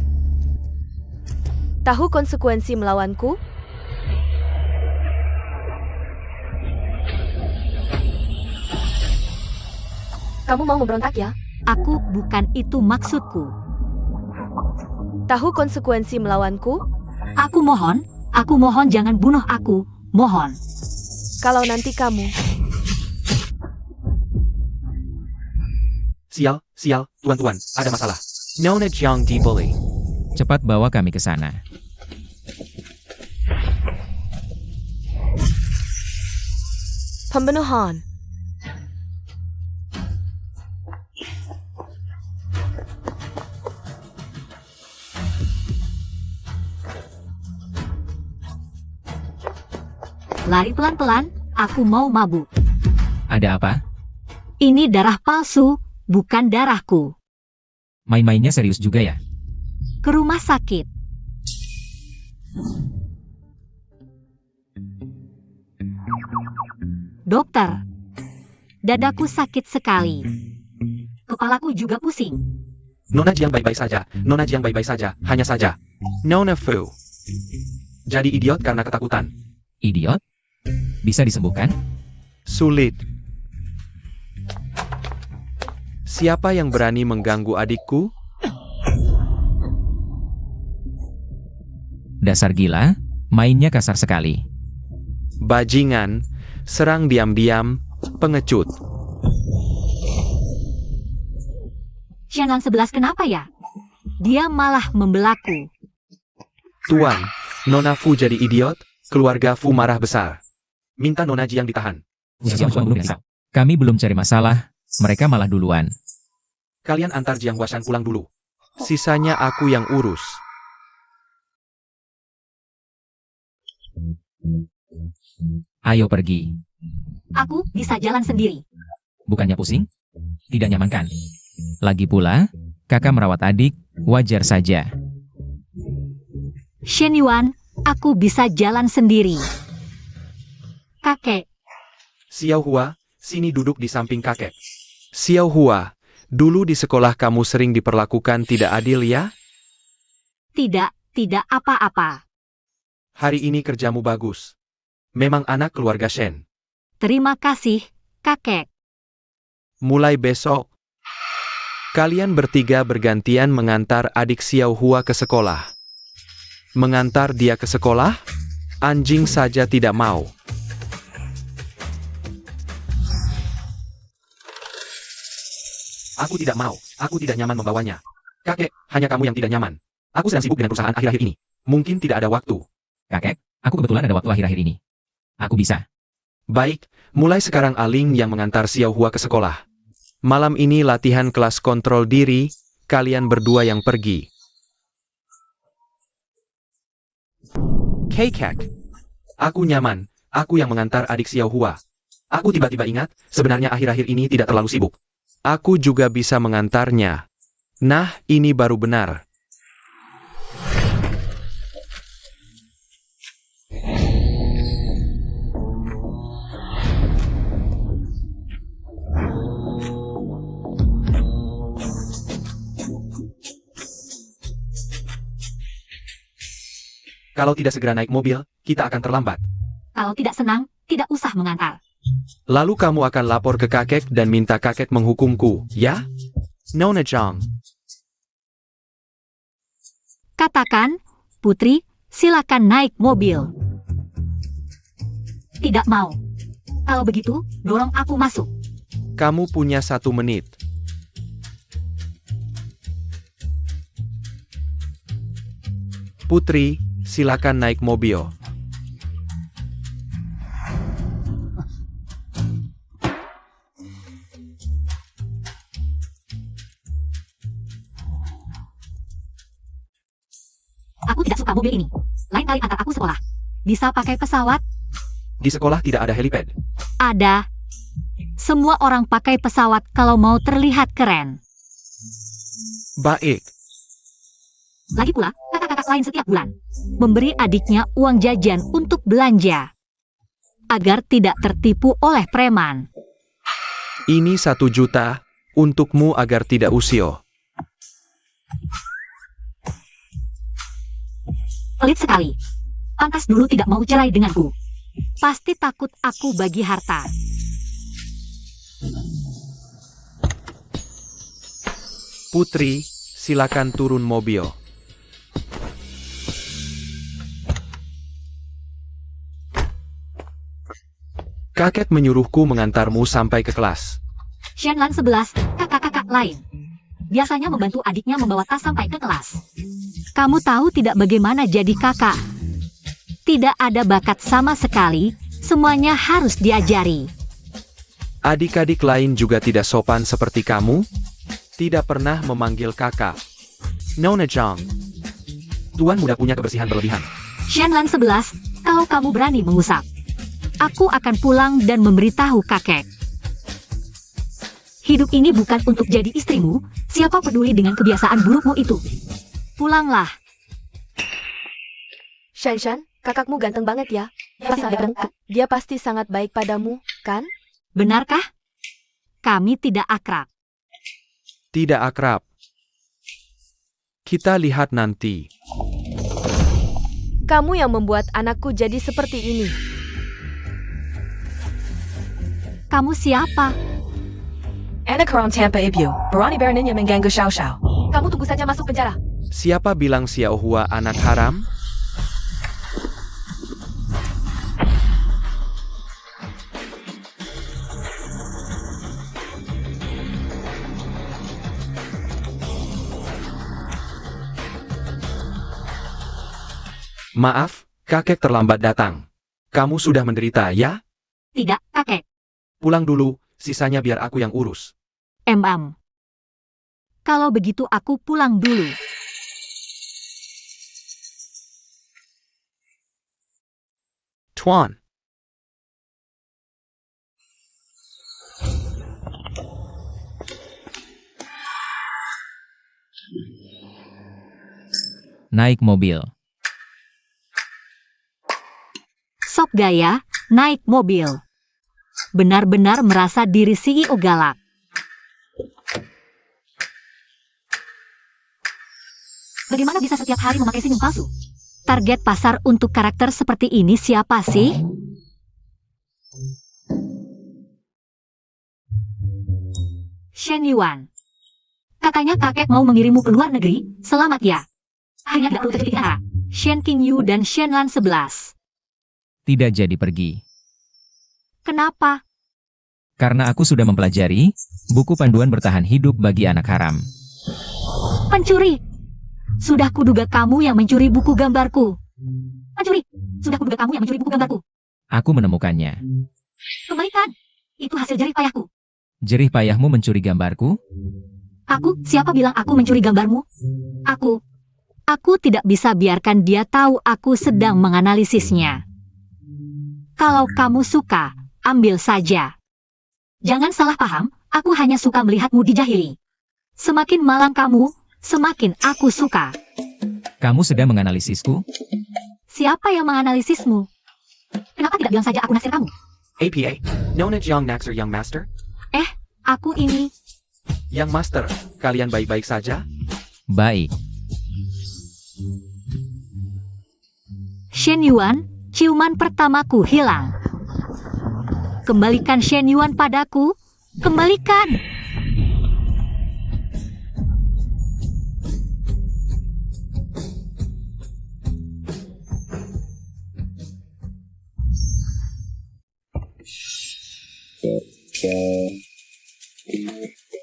Tahu konsekuensi melawanku? Kamu mau memberontak ya?
Aku bukan itu maksudku.
Tahu konsekuensi melawanku?
Aku mohon jangan bunuh aku, mohon.
Kalau nanti kamu...
Sial, tuan-tuan, ada masalah. Nona Jiang dibully.
Cepat bawa kami ke sana.
Pembunuhan.
Lari pelan-pelan, aku mau mabuk.
Ada apa?
Ini darah palsu, bukan darahku.
Main-mainnya serius juga ya?
Ke rumah sakit. Dokter, dadaku sakit sekali. Kepalaku juga pusing.
Nona Jiang baik-baik saja, Nona Jiang baik-baik saja, hanya saja. Nona Fu. Jadi idiot karena ketakutan.
Idiot? Bisa disembuhkan?
Sulit. Siapa yang berani mengganggu adikku?
Dasar gila, mainnya kasar sekali.
Bajingan, serang diam-diam, pengecut.
Xianlan 11 kenapa ya? Dia malah membelaku.
Tuan, Nona Fu jadi idiot, keluarga Fu marah besar. Minta Nona Jiang ditahan.
Kami belum cari masalah, mereka malah duluan.
Kalian antar Jiang Huashan pulang dulu. Sisanya aku yang urus.
Ayo pergi.
Aku bisa jalan sendiri.
Bukannya pusing? Tidak nyaman kan? Lagi pula, kakak merawat adik, wajar saja.
Shen Yuan, aku bisa jalan sendiri. Kakek,
Xiao Hua, sini duduk di samping kakek. Xiao Hua, dulu di sekolah kamu sering diperlakukan tidak adil ya?
tidak apa-apa.
Hari ini kerjamu bagus. Memang anak keluarga Shen.
Terima kasih, kakek.
Mulai besok, kalian bertiga bergantian mengantar adik Xiao Hua ke sekolah. Mengantar dia ke sekolah? Anjing saja tidak mau. Aku tidak mau, aku tidak nyaman membawanya. Kakek, hanya kamu yang tidak nyaman. Aku sedang sibuk dengan perusahaan akhir-akhir ini. Mungkin tidak ada waktu.
Kakek, aku kebetulan ada waktu akhir-akhir ini. Aku bisa.
Baik, mulai sekarang Aling yang mengantar Xiao Hua ke sekolah. Malam ini latihan kelas kontrol diri, kalian berdua yang pergi. Kekek. Aku nyaman, aku yang mengantar adik Xiao Hua. Aku tiba-tiba ingat, sebenarnya akhir-akhir ini tidak terlalu sibuk. Aku juga bisa mengantarnya. Nah, ini baru benar. Kalau tidak segera naik mobil, kita akan terlambat.
Kalau tidak senang, tidak usah mengantar.
Lalu kamu akan lapor ke kakek dan minta kakek menghukumku, ya? Nona Jiang.
Katakan, Putri, silakan naik mobil. Tidak mau. Kalau begitu, dorong aku masuk.
Kamu punya 1 menit. Putri, silakan naik mobil.
Aku tidak suka mobil ini. Lain kali antar aku sekolah. Bisa pakai pesawat?
Di sekolah tidak ada helipad.
Ada. Semua orang pakai pesawat kalau mau terlihat keren.
Baik.
Lagi pula, kakak-kakak lain setiap bulan memberi adiknya uang jajan untuk belanja agar tidak tertipu oleh preman.
Ini 1 juta untukmu agar tidak usio.
Pelit sekali. Pantas dulu tidak mau cerai denganku. Pasti takut aku bagi harta.
Putri, silakan turun mobil. Kakek menyuruhku mengantarmu sampai ke kelas.
Xianlan 11, kakak-kakak lain. Biasanya membantu adiknya membawa tas sampai ke kelas. Kamu tahu tidak bagaimana jadi kakak? Tidak ada bakat sama sekali, semuanya harus diajari.
Adik-adik lain juga tidak sopan seperti kamu? Tidak pernah memanggil kakak. Nona Jiang. Tuan muda punya kebersihan berlebihan.
Xianlan 11, kalau kamu berani mengusap, aku akan pulang dan memberitahu kakek. Hidup ini bukan untuk jadi istrimu, siapa peduli dengan kebiasaan burukmu itu. Pulanglah.
Shanshan, kakakmu ganteng banget ya. Dia pasti sangat baik padamu, kan?
Benarkah? Kami tidak akrab.
Tidak akrab. Kita lihat nanti.
Kamu yang membuat anakku jadi seperti ini.
Kamu siapa?
Anak haram tanpa ibu, berani beraninya mengganggu Xiao Xiao. Kamu tunggu saja masuk penjara.
Siapa bilang Xiao Hua anak haram? Maaf, kakek terlambat datang. Kamu sudah menderita, ya?
Tidak, kakek.
Pulang dulu, sisanya biar aku yang urus.
Kalau begitu aku pulang dulu.
Tuan.
Naik mobil.
Sok gaya, naik mobil. Benar-benar merasa diri CEO galak. Bagaimana bisa setiap hari memakai senyum palsu? Target pasar untuk karakter seperti ini siapa sih? Shen Yuan. Katanya kakek mau mengirimmu ke luar negeri, selamat ya. Hanya tidak perlu terjadi. Shen Qingyu dan Shen Lan 11.
Tidak jadi pergi.
Kenapa?
Karena aku sudah mempelajari buku panduan bertahan hidup bagi anak haram.
Pencuri. Sudah kuduga kamu yang mencuri buku gambarku. Pencuri. Sudah kuduga kamu yang mencuri buku gambarku.
Aku menemukannya.
Kembalikan. Itu hasil jerih payahku.
Jerih payahmu mencuri gambarku?
Siapa bilang aku mencuri gambarmu? Aku tidak bisa biarkan dia tahu aku sedang menganalisisnya. Kalau kamu suka, ambil saja. Jangan salah paham, aku hanya suka melihatmu dijahili. Semakin malang kamu, semakin aku suka.
Kamu sedang menganalisisku?
Siapa yang menganalisismu? Kenapa tidak bilang saja aku naksir kamu?
APA, Nona Jiang Naxer Young Master?
Aku ini...
Young Master, kalian baik-baik saja?
Baik.
Shen Yuan, ciuman pertamaku hilang. Kembalikan Shen Yuan padaku. Kembalikan.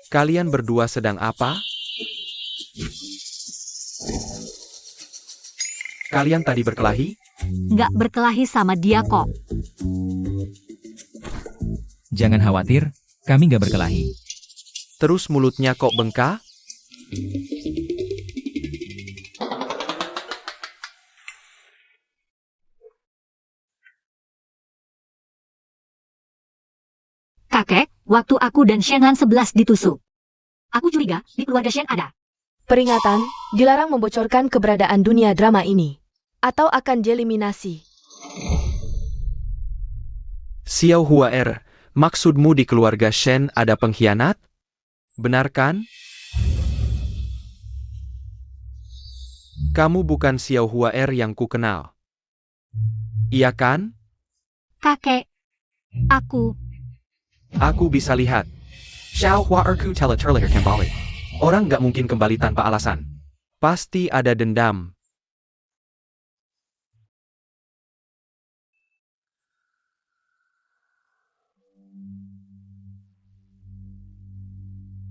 Kalian berdua sedang apa? Kalian tadi berkelahi?
Nggak berkelahi sama dia kok.
Jangan khawatir, kami nggak berkelahi.
Terus mulutnya kok bengkak?
Kakek, waktu aku dan Shen Lan 11 ditusuk. Aku curiga di keluarga Shen ada.
Peringatan, dilarang membocorkan keberadaan dunia drama ini. Atau akan dieliminasi.
Xiao Hua maksudmu di keluarga Shen ada pengkhianat? Benar kan? Kamu bukan Xiao Hua yang ku kenal. Iya kan?
Kakek,
Aku bisa lihat. Xiao Hua ku telah terlahir kembali. Orang nggak mungkin kembali tanpa alasan. Pasti ada dendam.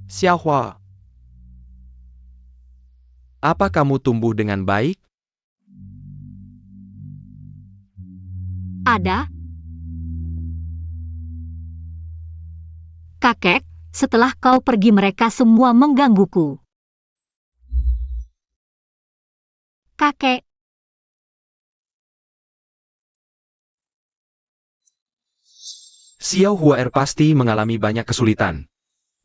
Xiao Hua, apa kamu tumbuh dengan baik?
ada. Kakek, setelah kau pergi mereka semua menggangguku. Kakek.
Xiao Hua pasti mengalami banyak kesulitan.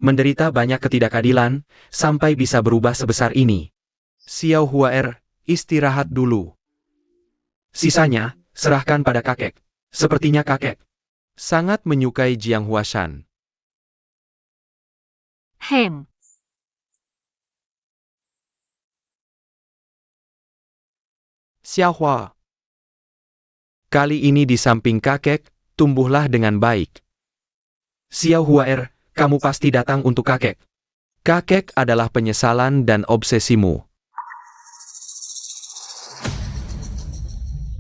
Menderita banyak ketidakadilan, sampai bisa berubah sebesar ini. Xiao Hua istirahat dulu. Sisanya, serahkan pada kakek. Sepertinya kakek sangat menyukai Jiang Huashan.
Hem.
Xiaohua. Kali ini di samping kakek, tumbuhlah dengan baik. Xiaohua, kamu pasti datang untuk kakek. Kakek adalah penyesalan dan obsesimu.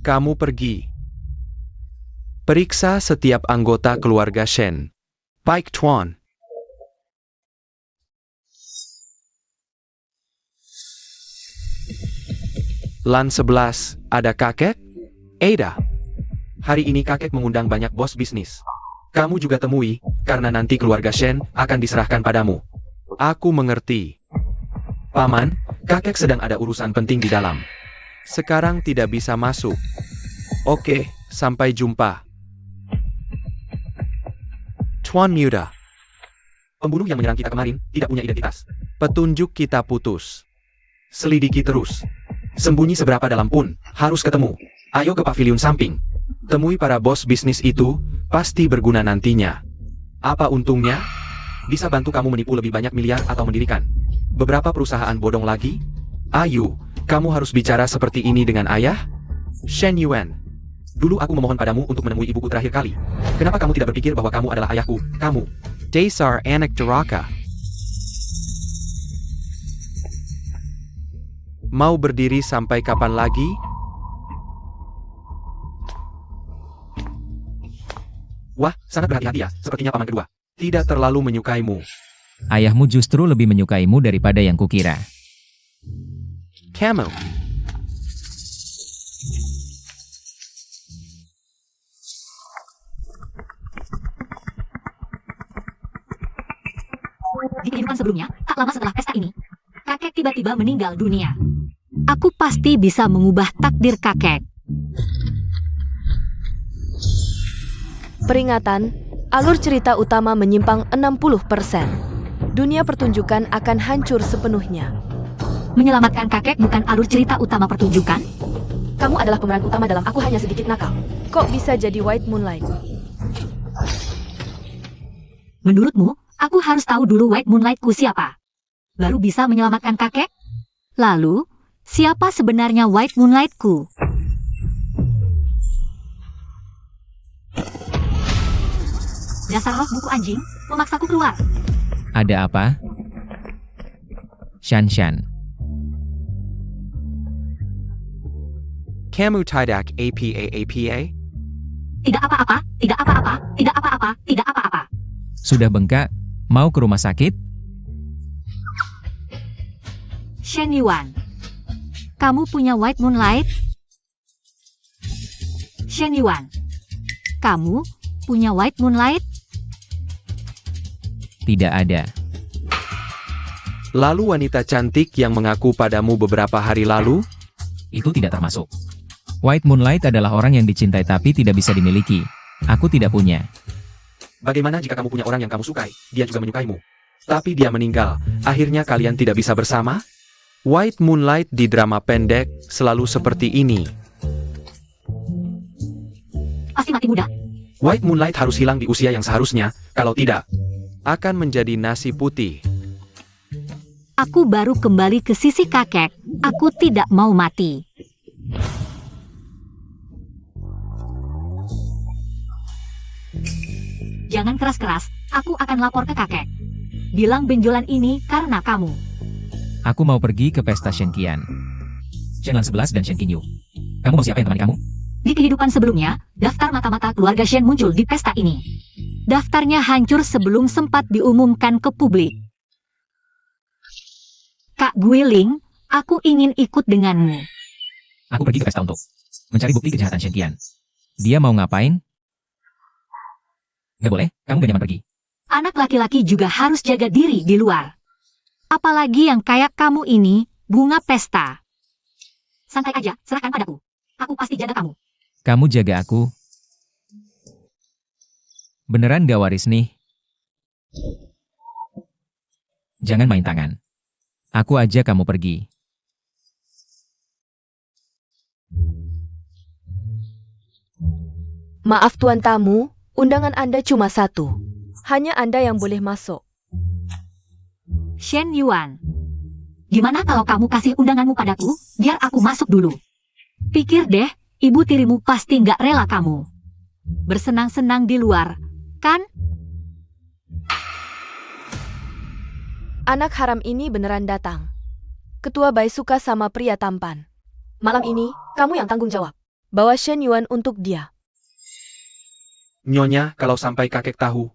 Kamu pergi. Periksa setiap anggota keluarga Shen. Baik, Tuan. Lan 11, ada kakek? Ada. Hari ini kakek mengundang banyak bos bisnis. Kamu juga temui, karena nanti keluarga Shen akan diserahkan padamu. Aku mengerti. Paman, kakek sedang ada urusan penting di dalam. Sekarang tidak bisa masuk. Oke, sampai jumpa. Tuan Muda. Pembunuh yang menyerang kita kemarin tidak punya identitas. Petunjuk kita putus. Selidiki terus. Sembunyi seberapa dalam pun, harus ketemu. Ayo ke pavilion samping. Temui para bos bisnis itu, pasti berguna nantinya. Apa untungnya? Bisa bantu kamu menipu lebih banyak miliar atau mendirikan beberapa perusahaan bodong lagi? Ayu, kamu harus bicara seperti ini dengan ayah? Shen Yuan. Dulu aku memohon padamu untuk menemui ibuku terakhir kali. Kenapa kamu tidak berpikir bahwa kamu adalah ayahku? Kamu. Dasar anak durhaka. Mau berdiri sampai kapan lagi? Wah, sangat berhati-hati ya, sepertinya paman kedua. Tidak terlalu menyukaimu.
Ayahmu justru lebih menyukaimu daripada yang kukira.
Kamu.
Di kehidupan sebelumnya, tak lama setelah pesta ini, kakek tiba-tiba meninggal dunia. Aku pasti bisa mengubah takdir kakek.
Peringatan, alur cerita utama menyimpang 60%. Dunia pertunjukan akan hancur sepenuhnya.
Menyelamatkan kakek bukan alur cerita utama pertunjukan.
Kamu adalah pemeran utama dalam Aku Hanya Sedikit Nakal. Kok bisa jadi White Moonlight?
Menurutmu, aku harus tahu dulu White Moonlight-ku siapa? Baru bisa menyelamatkan kakek? Lalu, siapa sebenarnya White Moonlight-ku? Dasar roh buku anjing, memaksaku keluar.
Ada apa? Shan.
Kamu tidak apa?
Tidak apa-apa, tidak apa-apa, tidak apa-apa, tidak apa-apa.
Sudah bengkak? Mau ke rumah sakit?
Shen Yuan, kamu punya White Moonlight? Shen Yuan, kamu punya White Moonlight?
Tidak ada.
Lalu wanita cantik yang mengaku padamu beberapa hari lalu?
Itu tidak termasuk. White Moonlight adalah orang yang dicintai tapi tidak bisa dimiliki. Aku tidak punya.
Bagaimana jika kamu punya orang yang kamu sukai, dia juga menyukaimu? Tapi dia meninggal, akhirnya kalian tidak bisa bersama? White Moonlight di drama pendek selalu seperti ini.
Pasti mati muda.
White Moonlight harus hilang di usia yang seharusnya, kalau tidak, akan menjadi nasi putih.
Aku baru kembali ke sisi kakek. Aku tidak mau mati. Jangan keras-keras, aku akan lapor ke kakek. Bilang benjolan ini karena kamu.
Aku mau pergi ke pesta Shenqian. Shenlan 11 dan Shen Qingyu. Kamu mau siapa yang temani kamu?
Di kehidupan sebelumnya, daftar mata-mata keluarga Shen muncul di pesta ini. Daftarnya hancur sebelum sempat diumumkan ke publik. Kak Guiling, aku ingin ikut denganmu.
Aku pergi ke pesta untuk mencari bukti kejahatan Shenqian. Dia mau ngapain? Gak boleh, kamu gak nyaman pergi.
Anak laki-laki juga harus jaga diri di luar. Apalagi yang kayak kamu ini, bunga pesta. Santai aja, serahkan padaku. Aku pasti jaga kamu.
Kamu jaga aku. Beneran gak waris nih? Jangan main tangan. Aku aja kamu pergi.
Maaf tuan tamu, undangan Anda cuma satu. Hanya Anda yang boleh masuk.
Shen Yuan. Gimana kalau kamu kasih undanganmu padaku, biar aku masuk dulu. Pikir deh, ibu tirimu pasti nggak rela kamu bersenang-senang di luar, kan?
Anak haram ini beneran datang. Ketua Bai suka sama pria tampan. Malam ini, kamu yang tanggung jawab. Bawa Shen Yuan untuk dia.
Nyonya, kalau sampai kakek tahu,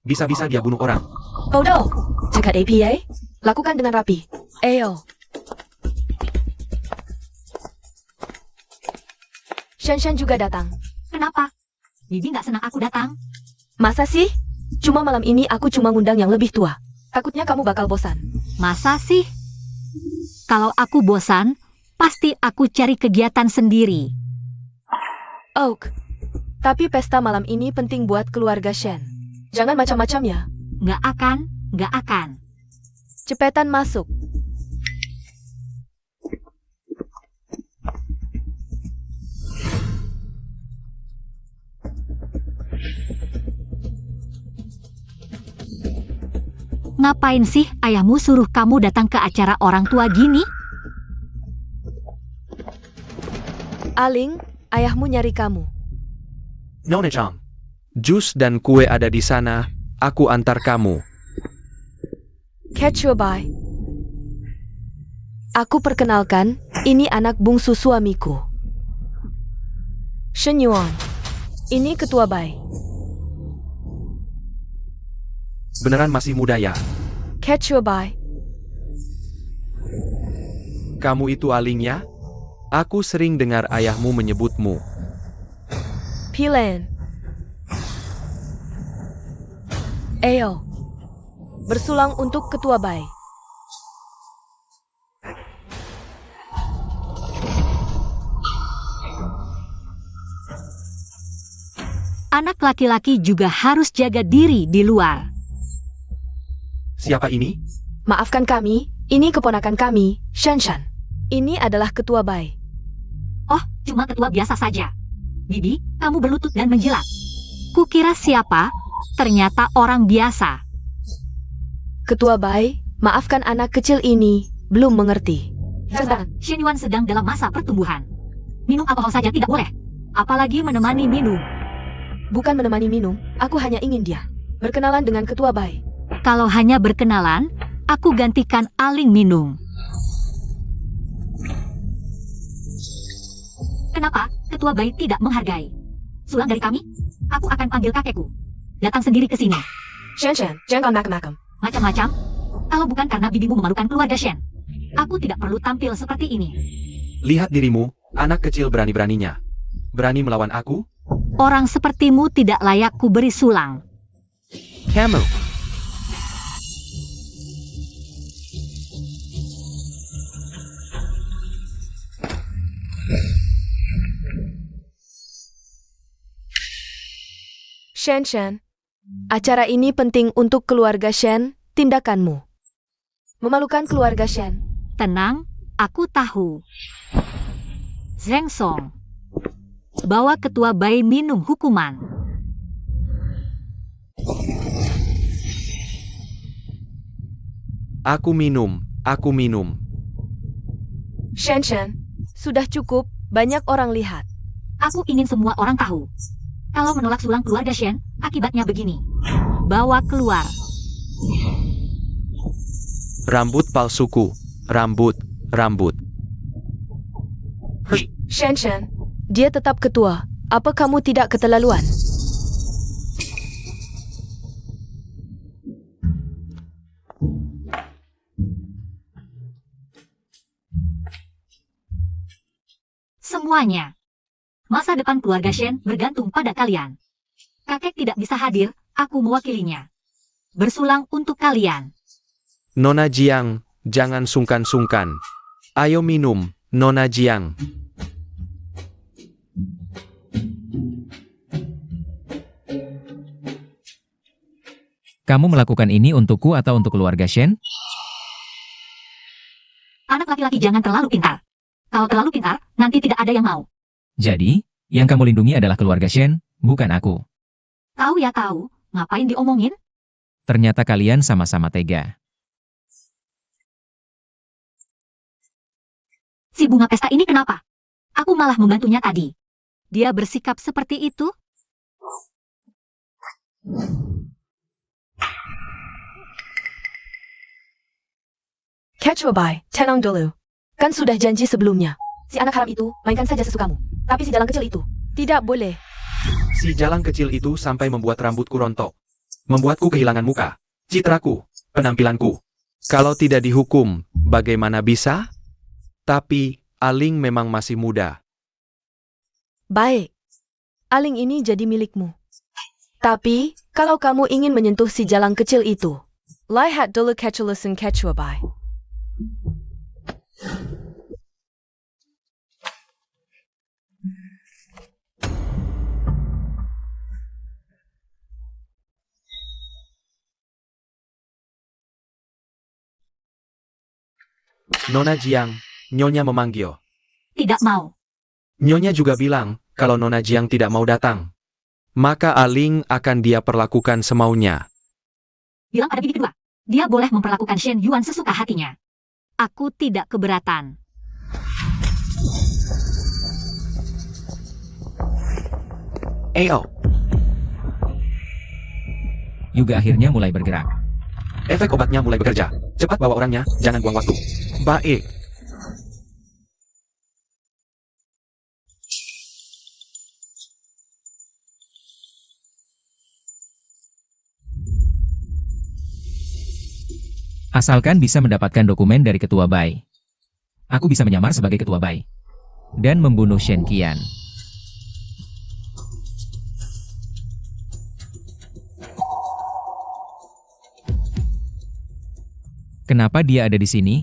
bisa-bisa dia bunuh orang.
Bodoh! Cekat APA, lakukan dengan rapi. Ayo. Shen juga datang.
Kenapa? Bibi nggak senang aku datang.
Masa sih? Cuma malam ini aku cuma ngundang yang lebih tua. Takutnya kamu bakal bosan.
Masa sih? Kalau aku bosan, pasti aku cari kegiatan sendiri.
Oak. Tapi pesta malam ini penting buat keluarga Shen. Jangan macam-macam ya.
Nggak akan.
Cepetan masuk.
Ngapain sih ayahmu suruh kamu datang ke acara orang tua gini?
Aling, ayahmu nyari kamu.
Nona Chang, jus dan kue ada di sana, aku antar kamu.
Catch your bye. Aku perkenalkan, ini anak bungsu suamiku. Shen Yuan. Ini ketua Bai.
Beneran masih muda ya?
Catch your bye.
Kamu itu Aling ya? Aku sering dengar ayahmu menyebutmu.
Pilen. Ayo. Bersulang untuk ketua Bai.
Anak laki-laki juga harus jaga diri di luar.
Siapa ini?
Maafkan kami, ini keponakan kami, Shen. Ini adalah ketua Bai.
Oh, cuma ketua biasa saja. Bibi, kamu berlutut dan menjilat. Kukira siapa? Ternyata orang biasa.
Ketua Bai, maafkan anak kecil ini, belum mengerti.
Shen Yuan sedang dalam masa pertumbuhan. Minum alkohol saja tidak boleh. Apalagi menemani minum.
Bukan menemani minum, aku hanya ingin dia berkenalan dengan ketua Bai.
Kalau hanya berkenalan, aku gantikan Aling minum. Kenapa ketua Bai tidak menghargai? Sulang dari kami, aku akan panggil kakekku. Datang sendiri ke sini.
Shen, jangan makam-makam.
Macam-macam. Kalau bukan karena bibimu memalukan keluarga Shen, aku tidak perlu tampil seperti ini.
Lihat dirimu, anak kecil berani-beraninya. Berani melawan aku?
Orang sepertimu tidak layak ku beri sulang.
Camel.
Shen, acara ini penting untuk keluarga Shen, tindakanmu memalukan keluarga Shen.
Tenang, aku tahu. Zheng Song, bawa ketua Bai minum hukuman.
Aku minum.
Shen, sudah cukup, banyak orang lihat.
Aku ingin semua orang tahu. Kalau menolak sulang keluarga Shen, akibatnya begini. Bawa keluar.
Rambut palsuku. Rambut.
Shen, dia tetap ketua. Apa kamu tidak keterlaluan?
Semuanya. Masa depan keluarga Shen bergantung pada kalian. Kakek tidak bisa hadir, aku mewakilinya. Bersulang untuk kalian.
Nona Jiang, jangan sungkan-sungkan. Ayo minum, Nona Jiang.
Kamu melakukan ini untukku atau untuk keluarga Shen?
Anak laki-laki jangan terlalu pintar. Kalau terlalu pintar, nanti tidak ada yang mau.
Jadi, yang kamu lindungi adalah keluarga Shen, bukan aku.
Tahu ya tahu, ngapain diomongin?
Ternyata kalian sama-sama tega.
Si bunga pesta ini kenapa? Aku malah membantunya tadi. Dia bersikap seperti itu?
Kecuabai, tenang dulu. Kan sudah janji sebelumnya. Si anak haram itu, mainkan saja sesukamu. Tapi si jalan kecil itu, tidak boleh.
Si jalang kecil itu sampai membuat rambutku rontok. Membuatku kehilangan muka, citraku, penampilanku. Kalau tidak dihukum, bagaimana bisa? Tapi, Aling memang masih muda.
Baik. Aling ini jadi milikmu. Tapi, kalau kamu ingin menyentuh si jalang kecil itu, lihat dulu keculusan Kecuabai.
Nona Jiang, Nyonya memanggil.
Tidak mau.
Nyonya juga bilang, kalau Nona Jiang tidak mau datang, maka Aling akan dia perlakukan semaunya.
Bilang ada bibi kedua. Dia boleh memperlakukan Shen Yuan sesuka hatinya. Aku tidak keberatan.
Ayo,
Juga akhirnya mulai bergerak.
efek obatnya mulai bekerja. Cepat bawa orangnya, jangan buang waktu. Baik.
Asalkan bisa mendapatkan dokumen dari Ketua Bai. Aku bisa menyamar sebagai Ketua Bai. Dan membunuh Shen Qian. Kenapa dia ada di sini?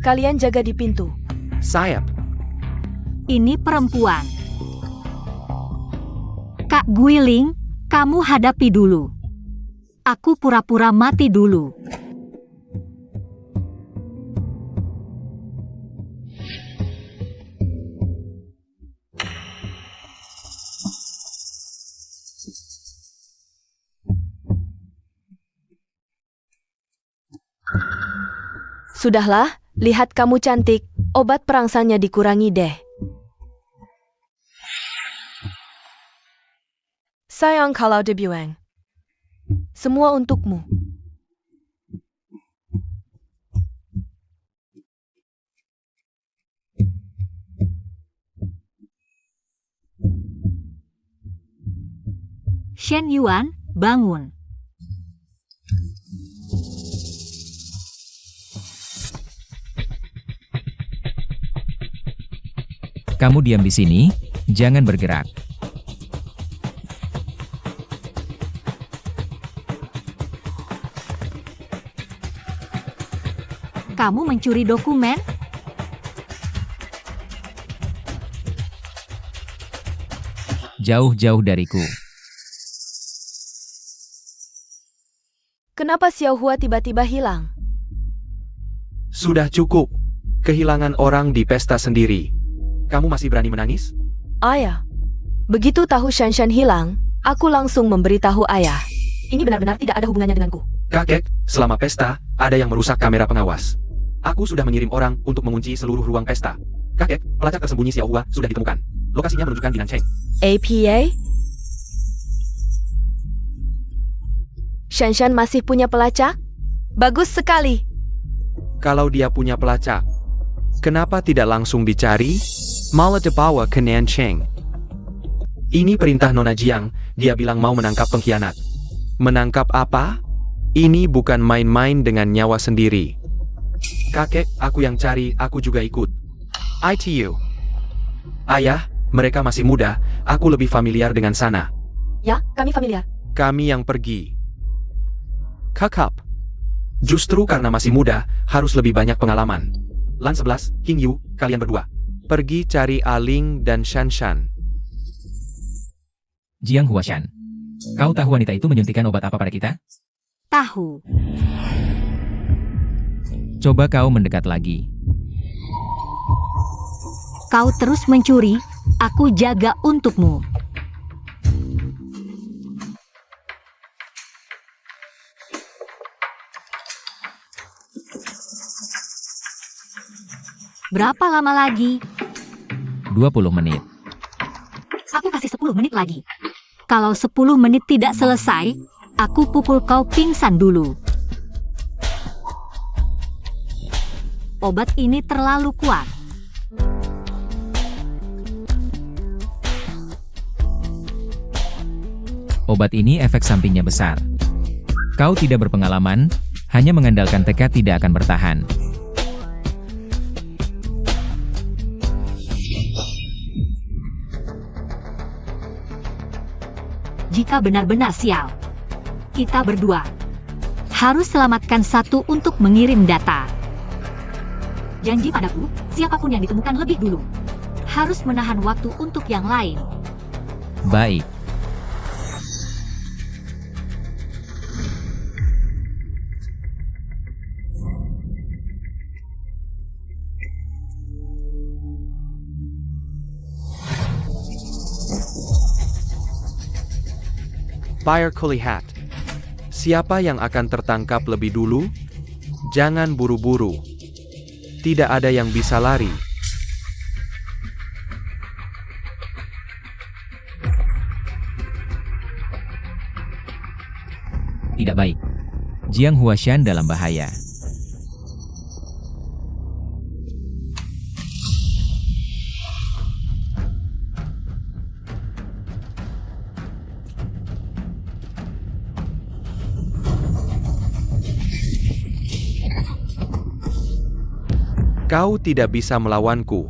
Kalian jaga di pintu.
Sayap.
Ini perempuan. Kak Guiling, kamu hadapi dulu. Aku pura-pura mati dulu.
Sudahlah, lihat kamu cantik, obat perangsangnya dikurangi deh. Sayang kalau dibuang. Semua untukmu.
Shen Yuan, bangun.
Kamu diam di sini, jangan bergerak.
Kamu mencuri dokumen?
Jauh-jauh dariku.
Kenapa Xiao Hua tiba-tiba hilang?
Sudah cukup. Kehilangan orang di pesta sendiri. Kamu masih berani menangis?
Ayah. Begitu tahu Shanshan hilang, aku langsung memberitahu ayah. Ini benar-benar tidak ada hubungannya denganku.
Kakek, selama pesta, ada yang merusak kamera pengawas. Aku sudah mengirim orang untuk mengunci seluruh ruang pesta. Kakek, pelacak tersembunyi Xiao Hua sudah ditemukan. Lokasinya menunjukkan di Nancheng.
APA? Shanshan masih punya pelacak? Bagus sekali.
Kalau dia punya pelacak, kenapa tidak langsung dicari? Malah dibawa ke Nancheng. Ini perintah Nona Jiang, dia bilang mau menangkap pengkhianat. Menangkap apa? Ini bukan main-main dengan nyawa sendiri. Kakek, aku yang cari, aku juga ikut. ITU. Ayah, mereka masih muda, aku lebih familiar dengan sana.
Ya, kami familiar.
Kami yang pergi. Kakap. Justru karena masih muda, harus lebih banyak pengalaman. Lan 11, King Yu, kalian berdua. Pergi cari Aling dan Shan Shan.
Jiang Huashan. Kau tahu wanita itu menyuntikkan obat apa pada kita?
Tahu.
Coba kau mendekat lagi.
Kau terus mencuri, aku jaga untukmu. Berapa lama lagi?
20 menit.
Aku kasih 10 menit lagi. Kalau 10 menit tidak selesai, aku pukul kau pingsan dulu. Obat ini terlalu kuat.
Obat ini efek sampingnya besar. Kau tidak berpengalaman, hanya mengandalkan tekad tidak akan bertahan.
Jika benar-benar sial, kita berdua harus selamatkan satu untuk mengirim data. Janji padaku, siapapun yang ditemukan lebih dulu harus menahan waktu untuk yang lain.
Baik.
Fire Kulihat. Siapa yang akan tertangkap lebih dulu? Jangan buru-buru. Tidak ada yang bisa lari.
Tidak baik. Jiang Huashan dalam bahaya.
Kau tidak bisa melawanku.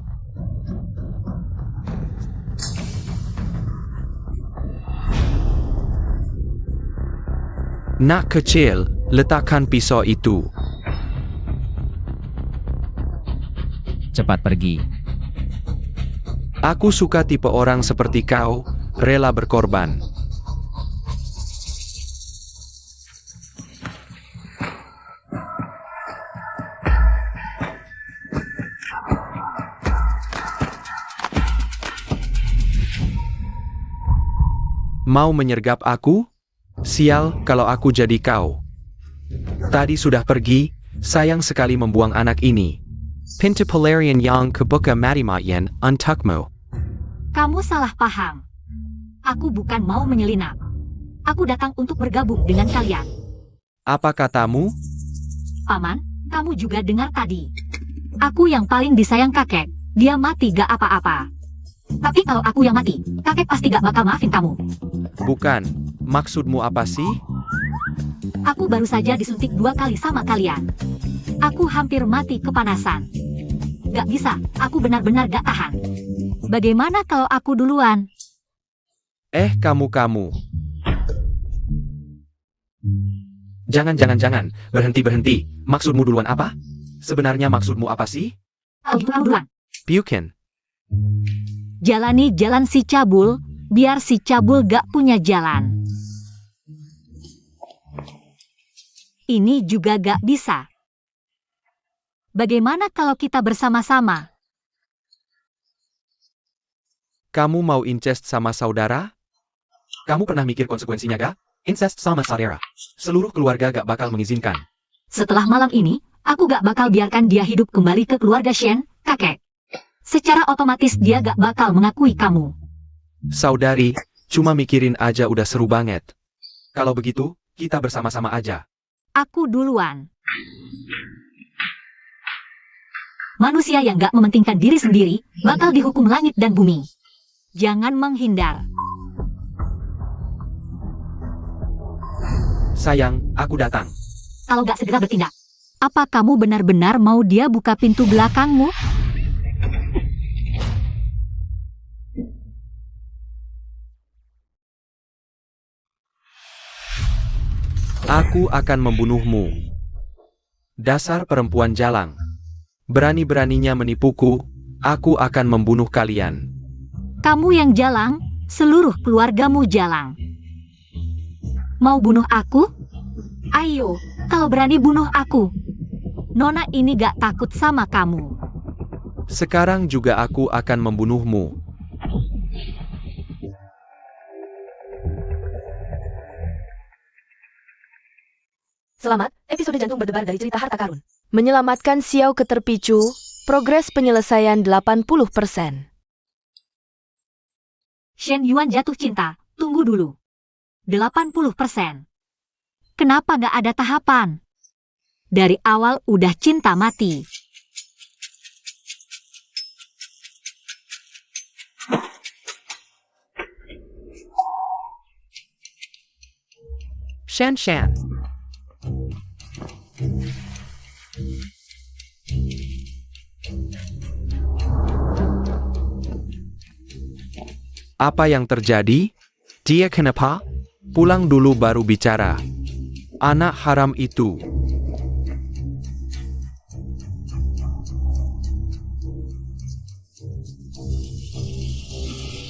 Nak kecil, letakkan pisau itu.
Cepat pergi.
Aku suka tipe orang seperti kau, rela berkorban. Mau menyergap aku? Sial kalau aku jadi kau. Tadi sudah pergi, sayang sekali membuang anak ini. Pintu pelarian yang kebuka mati-matian untukmu.
Kamu salah paham. Aku bukan mau menyelinap. Aku datang untuk bergabung dengan kalian.
Apa katamu?
Paman, kamu juga dengar tadi. Aku yang paling disayang kakek. Dia mati gak apa-apa. Tapi kalau aku yang mati, kakek pasti gak bakal maafin kamu.
Bukan, maksudmu apa sih?
Aku baru saja disuntik 2 kali sama kalian. Aku hampir mati kepanasan. Gak bisa, aku benar-benar gak tahan. Bagaimana kalau aku duluan?
Kamu. Jangan, berhenti. Maksudmu duluan apa? Sebenarnya maksudmu apa sih?
Aku duluan.
Bukan.
Jalani jalan si cabul, biar si cabul gak punya jalan. Ini juga gak bisa. Bagaimana kalau kita bersama-sama?
Kamu mau incest sama saudara? Kamu pernah mikir konsekuensinya gak? Incest sama saudara. Seluruh keluarga gak bakal mengizinkan.
Setelah malam ini, aku gak bakal biarkan dia hidup kembali ke keluarga Shen, kakek. Secara otomatis dia gak bakal mengakui kamu.
Saudari, cuma mikirin aja udah seru banget. Kalau begitu, kita bersama-sama aja.
Aku duluan. Manusia yang gak mementingkan diri sendiri, bakal dihukum langit dan bumi. Jangan menghindar.
Sayang, aku datang.
Kalau gak segera bertindak. Apa kamu benar-benar mau dia buka pintu belakangmu?
Aku akan membunuhmu. Dasar perempuan jalang. Berani-beraninya menipuku, aku akan membunuh kalian.
Kamu yang jalang, seluruh keluargamu jalang. Mau bunuh aku? Ayo, kalau berani bunuh aku. Nona ini gak takut sama kamu.
Sekarang juga aku akan membunuhmu.
Selamat, episode jantung berdebar dari cerita harta karun. Menyelamatkan Xiao ke terpicu, progres penyelesaian 80%.
Shen Yuan jatuh cinta, tunggu dulu. 80%. Kenapa gak ada tahapan? Dari awal udah cinta mati.
Shan. Apa yang terjadi? Dia kenapa? Pulang dulu baru bicara. Anak haram itu.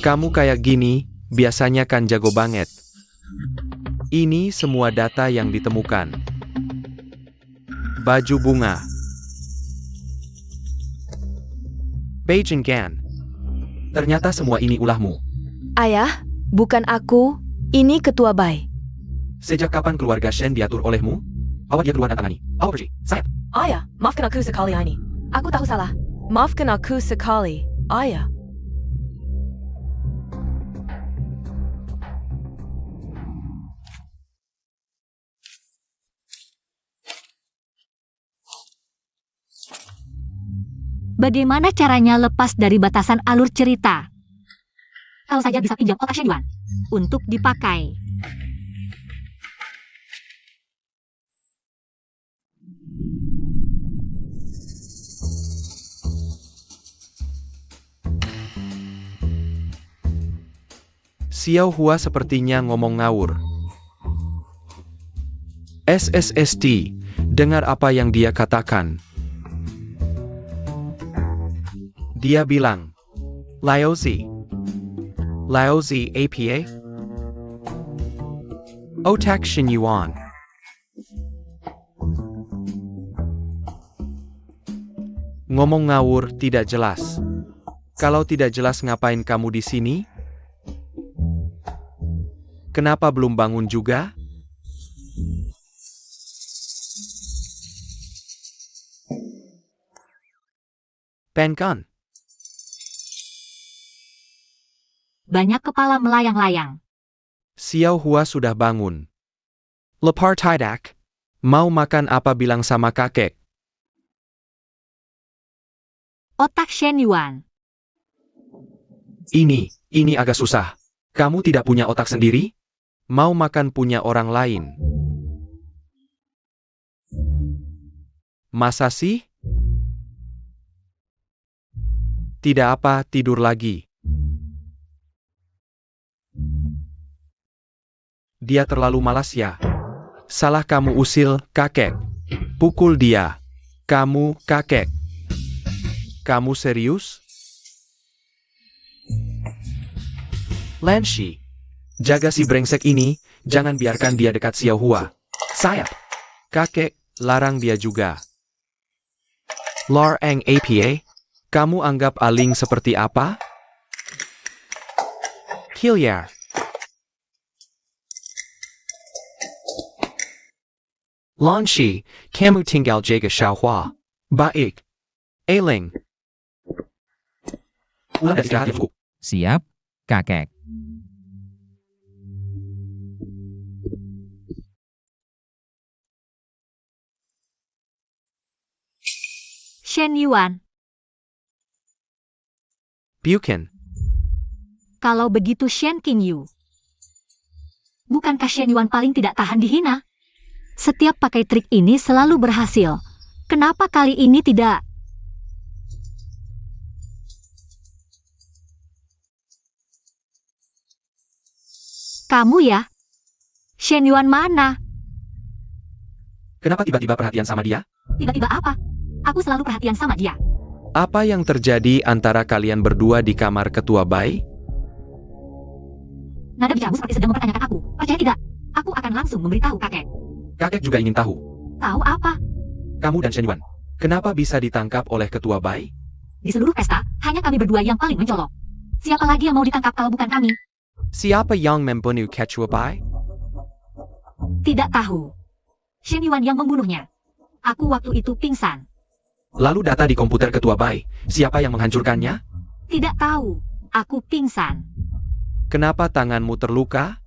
Kamu kayak gini, biasanya kan jago banget. Ini semua data yang ditemukan. Baju bunga. Beijing Gan. Ternyata semua ini ulahmu.
Ayah, bukan aku, ini ketua Bai.
Sejak kapan keluarga Shen diatur olehmu? Awak dia keluar dan tangani. Awak pergi. Sayap.
Ayah, maafkan aku sekali ini. Aku tahu salah. Maafkan aku sekali, Ayah.
Bagaimana caranya lepas dari batasan alur cerita? Kalau saja bisa pinjam otak Shen Yuan untuk dipakai.
Xiao Hua sepertinya ngomong ngawur. SSST, dengar apa yang dia katakan. Dia bilang, Laozi APA? Otak Shen Yuan. Ngomong ngawur tidak jelas. Kalau tidak jelas ngapain kamu di sini? Kenapa belum bangun juga? Penkan.
Banyak kepala melayang-layang.
Xiao Hua sudah bangun. Lepar tidak. Mau makan apa bilang sama kakek?
Otak Shen Yuan.
Ini agak susah. Kamu tidak punya otak sendiri? Mau makan punya orang lain? Masa sih? Tidak apa, tidur lagi. Dia terlalu malas ya. Salah kamu usil, kakek. Pukul dia. Kamu, kakek. Kamu serius? Lanshi, jaga si brengsek ini, jangan biarkan dia dekat Xiao Hua. Sayap. Kakek, larang dia juga. Larang APA? Kamu anggap Aling seperti apa? Hilliard. Lanshi, kamu tinggal jaga Xiao Hua. Baik. Aling. Pulang dari istirahat yang cukup.
Siap, kakek.
Shen Yuan.
Bukan.
Kalau begitu Shen Qingyu. Bukankah Shen Yuan paling tidak tahan dihina? Setiap pakai trik ini selalu berhasil. Kenapa kali ini tidak? Kamu ya? Shen Yuan mana?
Kenapa tiba-tiba perhatian sama dia?
Tiba-tiba apa? Aku selalu perhatian sama dia.
Apa yang terjadi antara kalian berdua di kamar ketua Bai?
Nada bicaramu seperti sedang mempertanyakan aku. Percaya tidak? Aku akan langsung memberitahu kakek.
Kakek juga ingin tahu.
Tahu apa?
Kamu dan Shen Yuan, kenapa bisa ditangkap oleh ketua Bai?
Di seluruh pesta, hanya kami berdua yang paling mencolok. Siapa lagi yang mau ditangkap kalau bukan kami?
Siapa yang membunuh ketua Bai?
Tidak tahu. Shen Yuan yang membunuhnya. Aku waktu itu pingsan.
Lalu data di komputer ketua Bai, siapa yang menghancurkannya?
Tidak tahu. Aku pingsan.
Kenapa tanganmu terluka?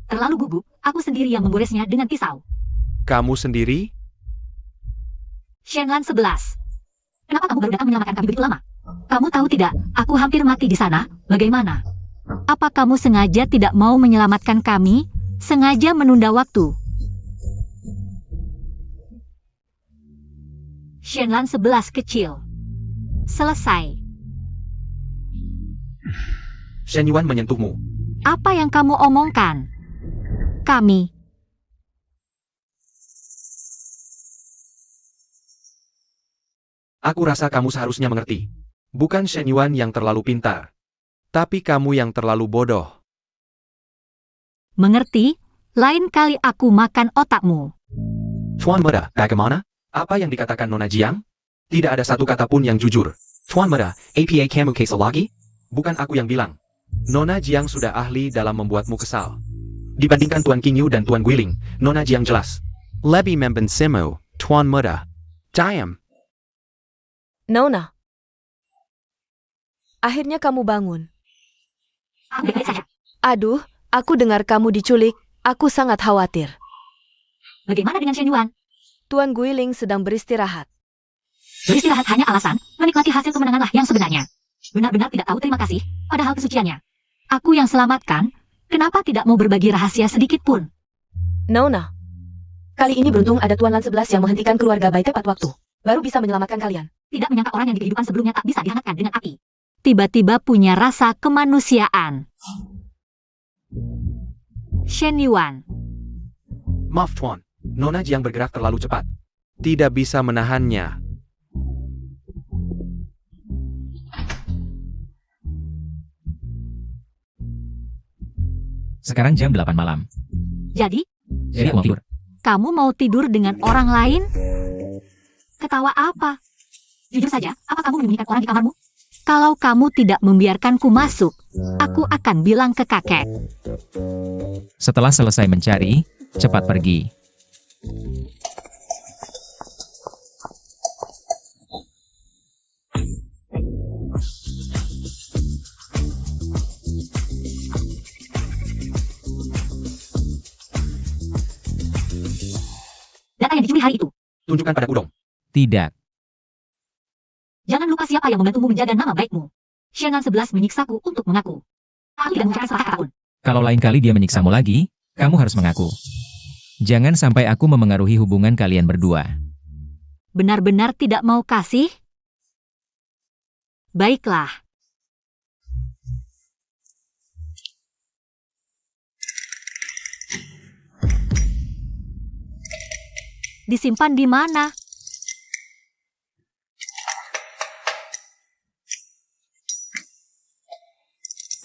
Terlalu gugup, aku sendiri yang menggoresnya dengan pisau.
Kamu sendiri?
Shenlan 11. Kenapa kamu baru datang menyelamatkan kami begitu lama? Kamu tahu tidak, aku hampir mati di sana. Bagaimana? Apa kamu sengaja tidak mau menyelamatkan kami? Sengaja menunda waktu? Shenlan 11 kecil. Selesai.
Shen Yuan menyentuhmu.
Apa yang kamu omongkan? Kami.
Aku rasa kamu seharusnya mengerti. Bukan Shen Yuan yang terlalu pintar. Tapi kamu yang terlalu bodoh.
Mengerti? Lain kali aku makan otakmu.
Tuan Muda, bagaimana? Apa yang dikatakan Nona Jiang? Tidak ada satu kata pun yang jujur. Tuan Muda, apa kamu kesal lagi? Bukan aku yang bilang. Nona Jiang sudah ahli dalam membuatmu kesal. Dibandingkan Tuan Qingyu dan Tuan Guiling, Nona Jiang jelas lebih membensimu, Tuan Muda. Diam.
Nona. Akhirnya kamu bangun.
Aku baik-baik saja.
Aduh, aku dengar kamu diculik. Aku sangat khawatir.
Bagaimana dengan Shen Yuan?
Tuan Guiling sedang beristirahat.
Beristirahat hanya alasan, menikmati hasil kemenanganlah yang sebenarnya. Benar-benar tidak tahu terima kasih, padahal kesuciannya. Aku yang selamatkan, kenapa tidak mau berbagi rahasia sedikit pun?
Nona. Kali ini beruntung ada Tuan Lan 11 yang menghentikan keluarga Bai tepat waktu. Baru bisa menyelamatkan kalian.
Tidak menyangka orang yang di kehidupan sebelumnya tak bisa dihangatkan dengan api. Tiba-tiba punya rasa kemanusiaan. Shen Yuan.
Maaf Tuan, Nona Jiang bergerak terlalu cepat. Tidak bisa menahannya.
Sekarang jam 8 malam.
Jadi,
Jadi aku mau tidur.
kamu mau tidur dengan orang lain? Ketawa apa? Jujur saja, apa kamu menyembunyikan orang di kamarmu? Kalau kamu tidak membiarkanku masuk, aku akan bilang ke kakek.
Setelah selesai mencari, cepat pergi.
Data yang dicuri hari itu.
Tunjukkan padaku dong.
Tidak.
Jangan lupa siapa yang membantumu menjaga nama baikmu. Shenlan 11 menyiksaku untuk mengaku. Aku tidak mengucapkan salah kata pun.
Kalau lain kali dia menyiksamu lagi, kamu harus mengaku. Jangan sampai aku memengaruhi hubungan kalian berdua.
Benar-benar tidak mau kasih? Baiklah. Disimpan di mana?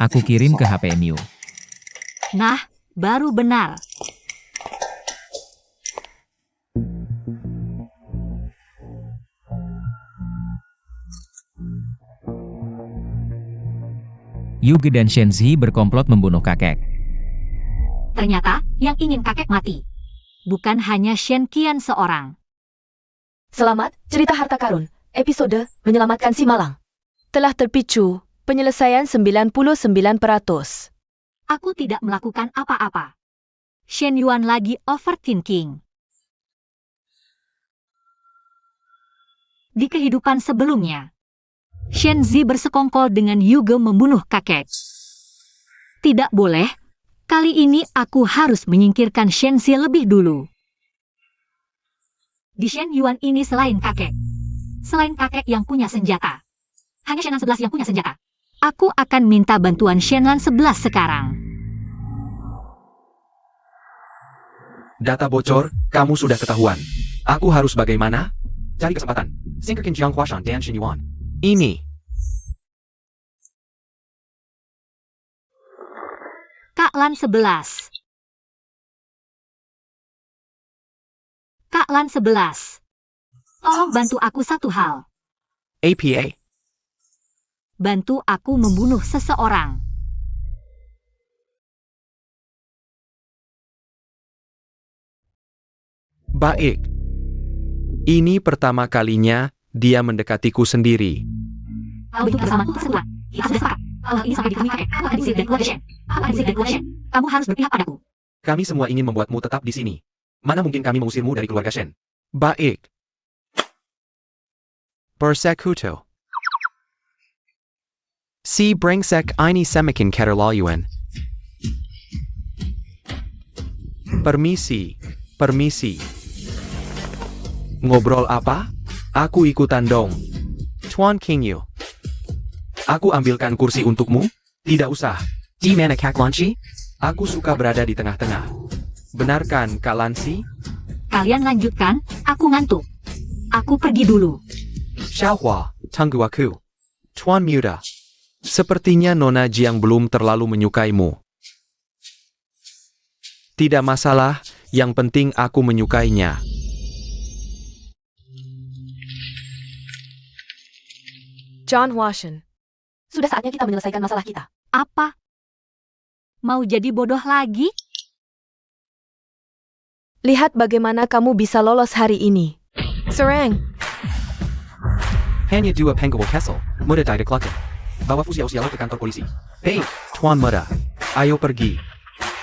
Aku kirim ke HP Miu.
Nah, baru benar.
Yuge dan Shenzi berkomplot membunuh kakek.
Ternyata, yang ingin kakek mati. Bukan hanya Shen Qian seorang.
Selamat, cerita harta karun. Episode Menyelamatkan Si Malang. Telah terpicu, penyelesaian 99%.
Aku tidak melakukan apa-apa. Shen Yuan lagi overthinking. Di kehidupan sebelumnya, Shen Zi bersekongkol dengan Yuge membunuh kakek. Tidak boleh. Kali ini aku harus menyingkirkan Shen Zi lebih dulu. Di Shen Yuan ini selain kakek yang punya senjata. Hanya Shenlan 11 yang punya senjata. Aku akan minta bantuan Shenlan 11 sekarang.
Data bocor, kamu sudah ketahuan. Aku harus bagaimana? Cari kesempatan. Singkirkan Jiang Huashan dan Shen Yuan. Ini.
Kak Lan 11. Kak Lan 11. Tolong bantu aku satu hal.
APA.
Bantu aku membunuh seseorang.
Baik. Ini pertama kalinya dia mendekatiku sendiri.
Kalau begitu bersamaku persetujuan. Kita sudah sepakat. Kalau ini sampai ditemui kakek, aku akan diusir dari keluarga Shen. Aku akan diusir dari keluarga Shen. Kamu harus berpihak padaku.
Kami semua ingin membuatmu tetap di sini. Mana mungkin kami mengusirmu dari keluarga Shen? Baik. Persekuto. Si brengsek ini semakin keterlaluan. Permisi. Permisi. Ngobrol apa? Aku ikutan dong. Tuan King Yu. Aku ambilkan kursi untukmu? Tidak usah. Di mana Kak Lanci? Aku suka berada di tengah-tengah. Benarkan Kak Lanci?
Kalian lanjutkan, aku ngantuk. Aku pergi dulu.
Xiaohua, tunggu aku. Tuan Muda. Sepertinya Nona Jiang belum terlalu menyukaimu. Tidak masalah, yang penting aku menyukainya.
John Huashan. Sudah saatnya kita menyelesaikan masalah kita.
Apa? Mau jadi bodoh lagi?
Lihat bagaimana kamu bisa lolos hari ini. Serang.
Hanya dua penggawa Kessel, muda tidak kelakar. Bawa Fusiao ke kantor polisi. Hei, Tuan Muda. Ayo pergi.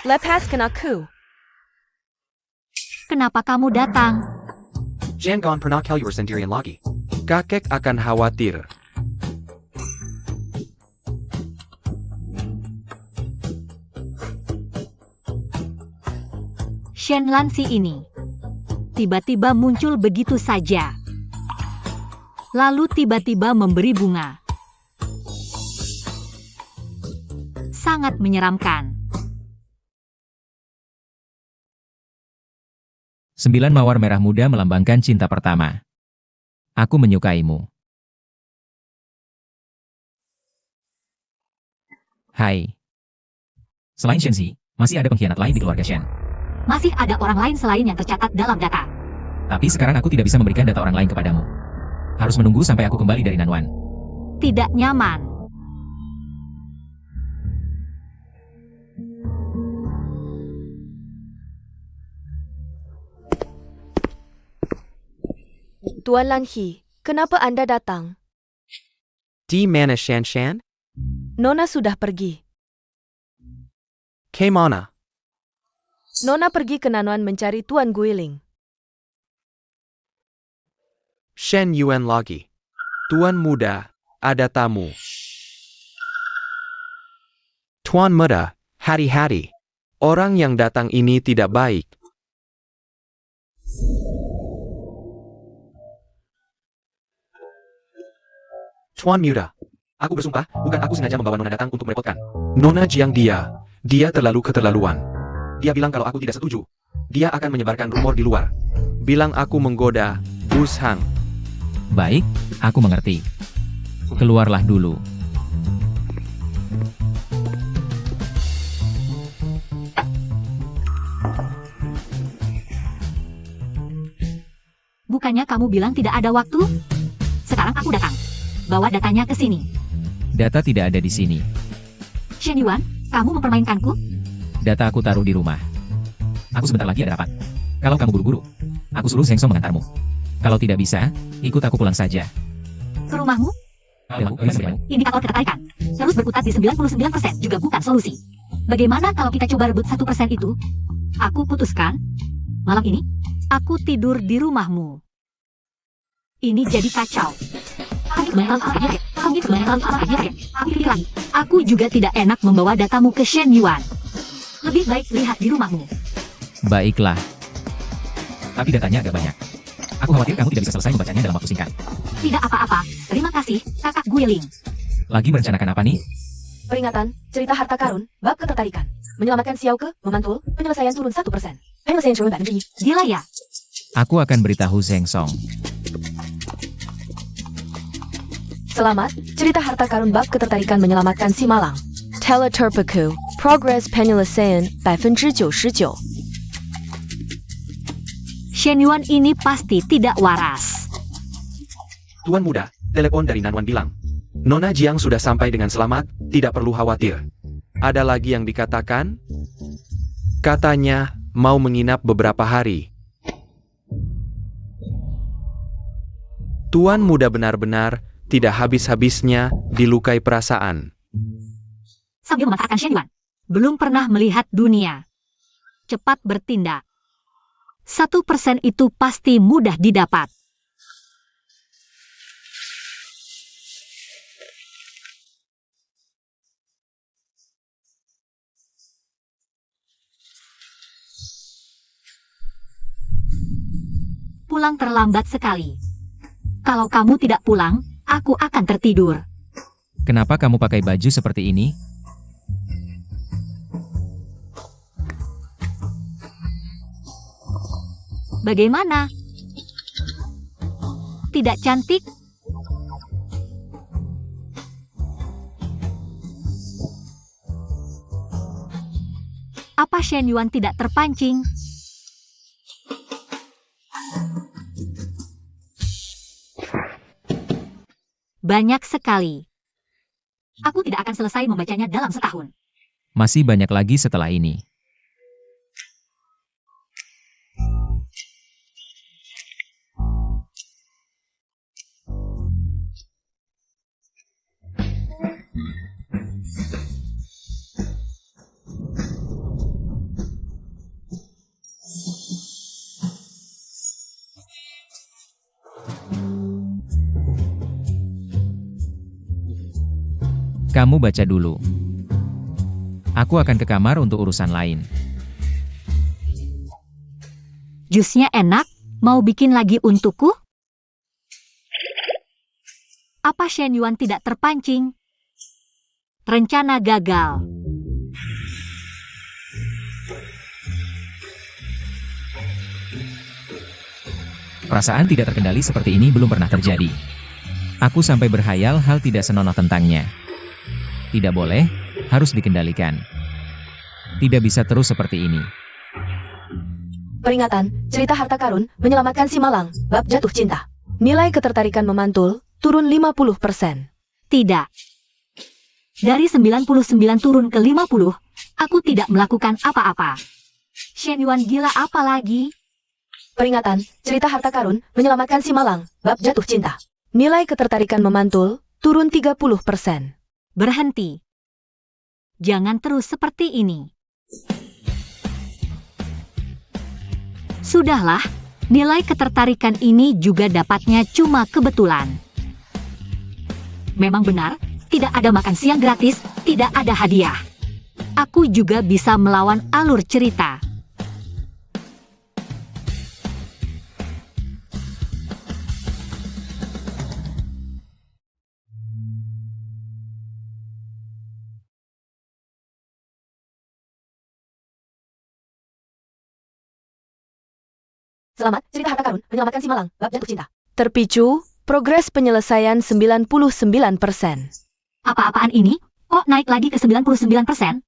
Lepaskan aku.
Kenapa kamu datang?
Jangan pernah keluar sendirian lagi. Kakek akan khawatir.
Shen Lanci ini tiba-tiba muncul begitu saja. Lalu tiba-tiba memberi bunga. Sangat menyeramkan.
9 mawar merah muda melambangkan cinta pertama. Aku menyukaimu. Hai. Selain Shenzi, masih ada pengkhianat lain di keluarga Shen.
Masih ada orang lain selain yang tercatat dalam data.
Tapi sekarang aku tidak bisa memberikan data orang lain kepadamu. Harus menunggu sampai aku kembali dari Nanwan.
Tidak nyaman.
Tuan Lanhi, kenapa Anda datang?
Di mana Shan Shan?
Nona sudah pergi.
Kemana?
Nona pergi ke Nanwan mencari Tuan Guiling.
Shen Yuan lagi. Tuan Muda, ada tamu. Tuan Muda, hati-hati. Orang yang datang ini tidak baik. Tuan Muda, aku bersumpah, bukan aku sengaja membawa Nona datang untuk merepotkan. Nona Jiang dia terlalu keterlaluan. Dia bilang kalau aku tidak setuju, dia akan menyebarkan rumor di luar. Bilang aku menggoda, Hang.
Baik, aku mengerti. Keluarlah dulu.
Bukannya kamu bilang tidak ada waktu? Sekarang aku datang. Bawa datanya ke sini.
Data tidak ada di sini.
Shen Yuan, kamu mempermainkanku?
Data aku taruh di rumah. Aku sebentar lagi ada rapat. Kalau kamu buru-buru, aku suruh Zheng Song mengantarmu. Kalau tidak bisa, ikut aku pulang saja.
Ke rumahmu? Indikator ketertarikan. Terus berkutat di 99% juga bukan solusi. Bagaimana kalau kita coba rebut 1% itu? Aku putuskan, malam ini, aku tidur di rumahmu. Ini jadi kacau. Aku juga tidak enak membawa datamu ke Shen Yuan. Lebih baik lihat di rumahmu.
Baiklah. Tapi datanya agak banyak. Aku khawatir kamu tidak bisa selesai membacanya dalam waktu singkat.
Tidak apa-apa. Terima kasih, Kakak Guiling.
Lagi merencanakan apa nih?
Peringatan, cerita harta karun, bab ketertarikan. Menyelamatkan Xiao Ke, memantul, penyelesaian turun 1%. penyelesaian cermin 1%.
Gila ya?
Aku akan beritahu Zheng Song.
Selamat, cerita harta karun bab ketertarikan menyelamatkan si malang. Teleturpaku, progress penyelesaian 99%.
Shen Yuan ini pasti tidak waras.
Tuan muda, telepon dari Nanwan bilang. Nona Jiang sudah sampai dengan selamat, tidak perlu khawatir. Ada lagi yang dikatakan? Katanya, mau menginap beberapa hari. Tuan muda benar-benar tidak habis-habisnya dilukai perasaan.
Sambil memanfaatkan Shen Yuan. Belum pernah melihat dunia. Cepat bertindak. 1% itu pasti mudah didapat. Pulang terlambat sekali. Kalau kamu tidak pulang, aku akan tertidur.
Kenapa kamu pakai baju seperti ini?
Bagaimana? Tidak cantik? Apa Shen Yuan tidak terpancing? Banyak sekali. Aku tidak akan selesai membacanya dalam setahun.
Masih banyak lagi setelah ini. Kamu baca dulu. Aku akan ke kamar untuk urusan lain.
Jusnya enak, mau bikin lagi untukku? Apa Shen Yuan tidak terpancing? Rencana gagal.
Perasaan tidak terkendali seperti ini belum pernah terjadi. Aku sampai berhayal hal tidak senonoh tentangnya. Tidak boleh, harus dikendalikan. Tidak bisa terus seperti ini.
Peringatan, cerita harta karun menyelamatkan si malang, bab jatuh cinta. Nilai ketertarikan memantul, turun 50%.
Tidak. Dari 99 turun ke 50, aku tidak melakukan apa-apa. Shen Yuan gila apa lagi?
Peringatan, cerita harta karun menyelamatkan si malang, bab jatuh cinta. Nilai ketertarikan memantul, turun 30%.
Berhenti. Jangan terus seperti ini. Sudahlah, nilai ketertarikan ini juga dapatnya cuma kebetulan. Memang benar, tidak ada makan siang gratis, tidak ada hadiah. Aku juga bisa melawan alur cerita.
Selamat, cerita harta karun menyelamatkan si malang, bab jatuh cinta. Terpicu, progres penyelesaian 99%.
Apa-apaan ini? Kok naik lagi ke 99%?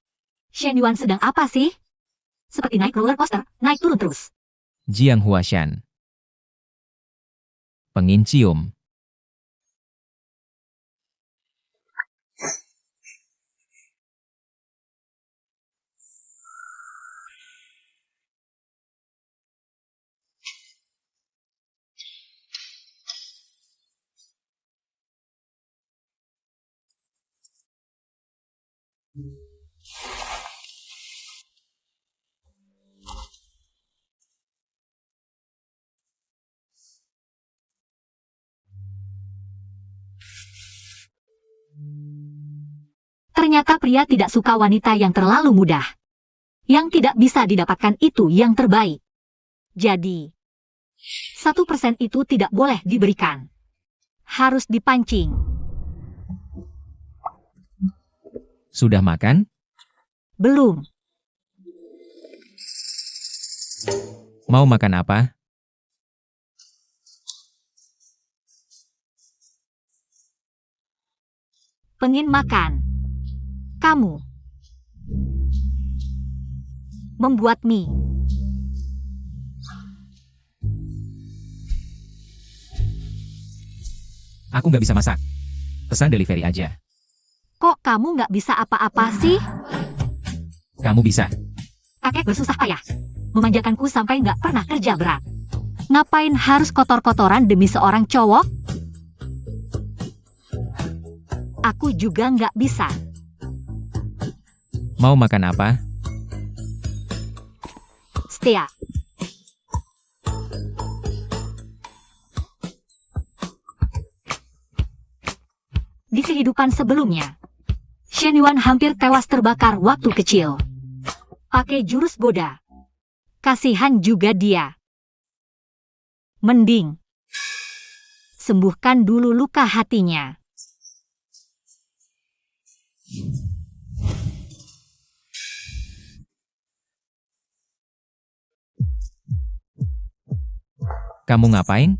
Shen Yuan sedang apa sih? Seperti naik roller coaster, naik turun terus.
Jiang Huashan. Pengincium.
Ternyata pria tidak suka wanita yang terlalu mudah. Yang tidak bisa didapatkan itu yang terbaik. Jadi, 1% itu tidak boleh diberikan. Harus dipancing.
Sudah makan?
Belum.
Mau makan apa?
Pengin makan. Kamu membuat mie.
Aku nggak bisa masak. Pesan delivery aja.
Kok kamu nggak bisa apa-apa sih?
Kamu bisa.
Kakek bersusah payah memanjakanku sampai nggak pernah kerja berat. Ngapain harus kotor-kotoran demi seorang cowok? Aku juga nggak bisa.
Mau makan apa?
Setia. Di kehidupan sebelumnya, Shen Yuan hampir tewas terbakar waktu kecil. Pakai jurus Boda. Kasihan juga dia. Mending sembuhkan dulu luka hatinya.
Kamu ngapain?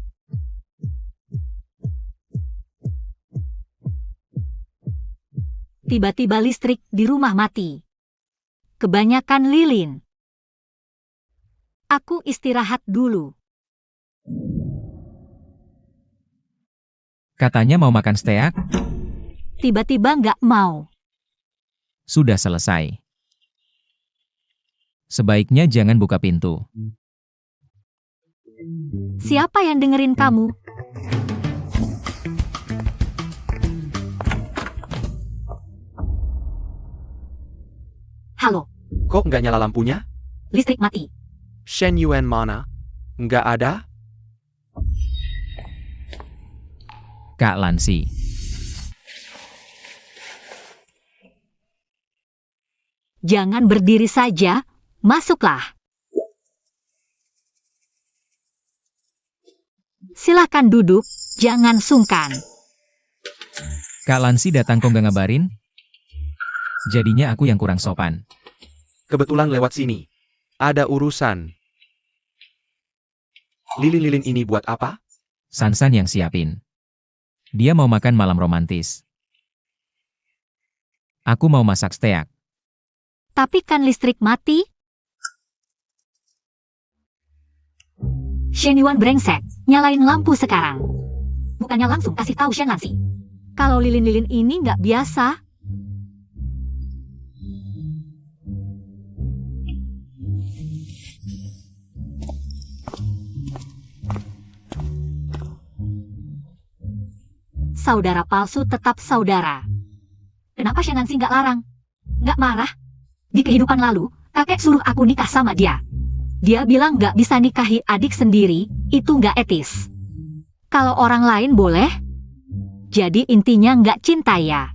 Tiba-tiba listrik di rumah mati. Kebanyakan lilin. Aku istirahat dulu.
Katanya mau makan steak?
Tiba-tiba nggak mau.
Sudah selesai. Sebaiknya jangan buka pintu.
Siapa yang dengerin kamu? Halo,
Kok nggak nyala lampunya?
listrik mati.
Shen Yuan mana? Nggak ada?
Kak Lansi.
Jangan berdiri saja, masuklah. Silahkan duduk, jangan sungkan.
Kak Lansi datang kok nggak ngabarin? Jadinya aku yang kurang sopan.
Kebetulan lewat sini. Ada urusan. Lilin-lilin ini buat apa?
Sansan yang siapin. Dia mau makan malam romantis. Aku mau masak steak.
Tapi kan listrik mati? Shen Yuan brengsek, nyalain lampu sekarang. Bukannya langsung kasih tahu Shen Lansi. Kalau lilin-lilin ini nggak biasa. Saudara palsu tetap saudara. Kenapa Shen Lansi nggak larang? Nggak marah? Di kehidupan lalu, kakek suruh aku nikah sama dia. Dia bilang nggak bisa nikahi adik sendiri, itu nggak etis. Kalau orang lain boleh. Jadi intinya nggak cinta ya.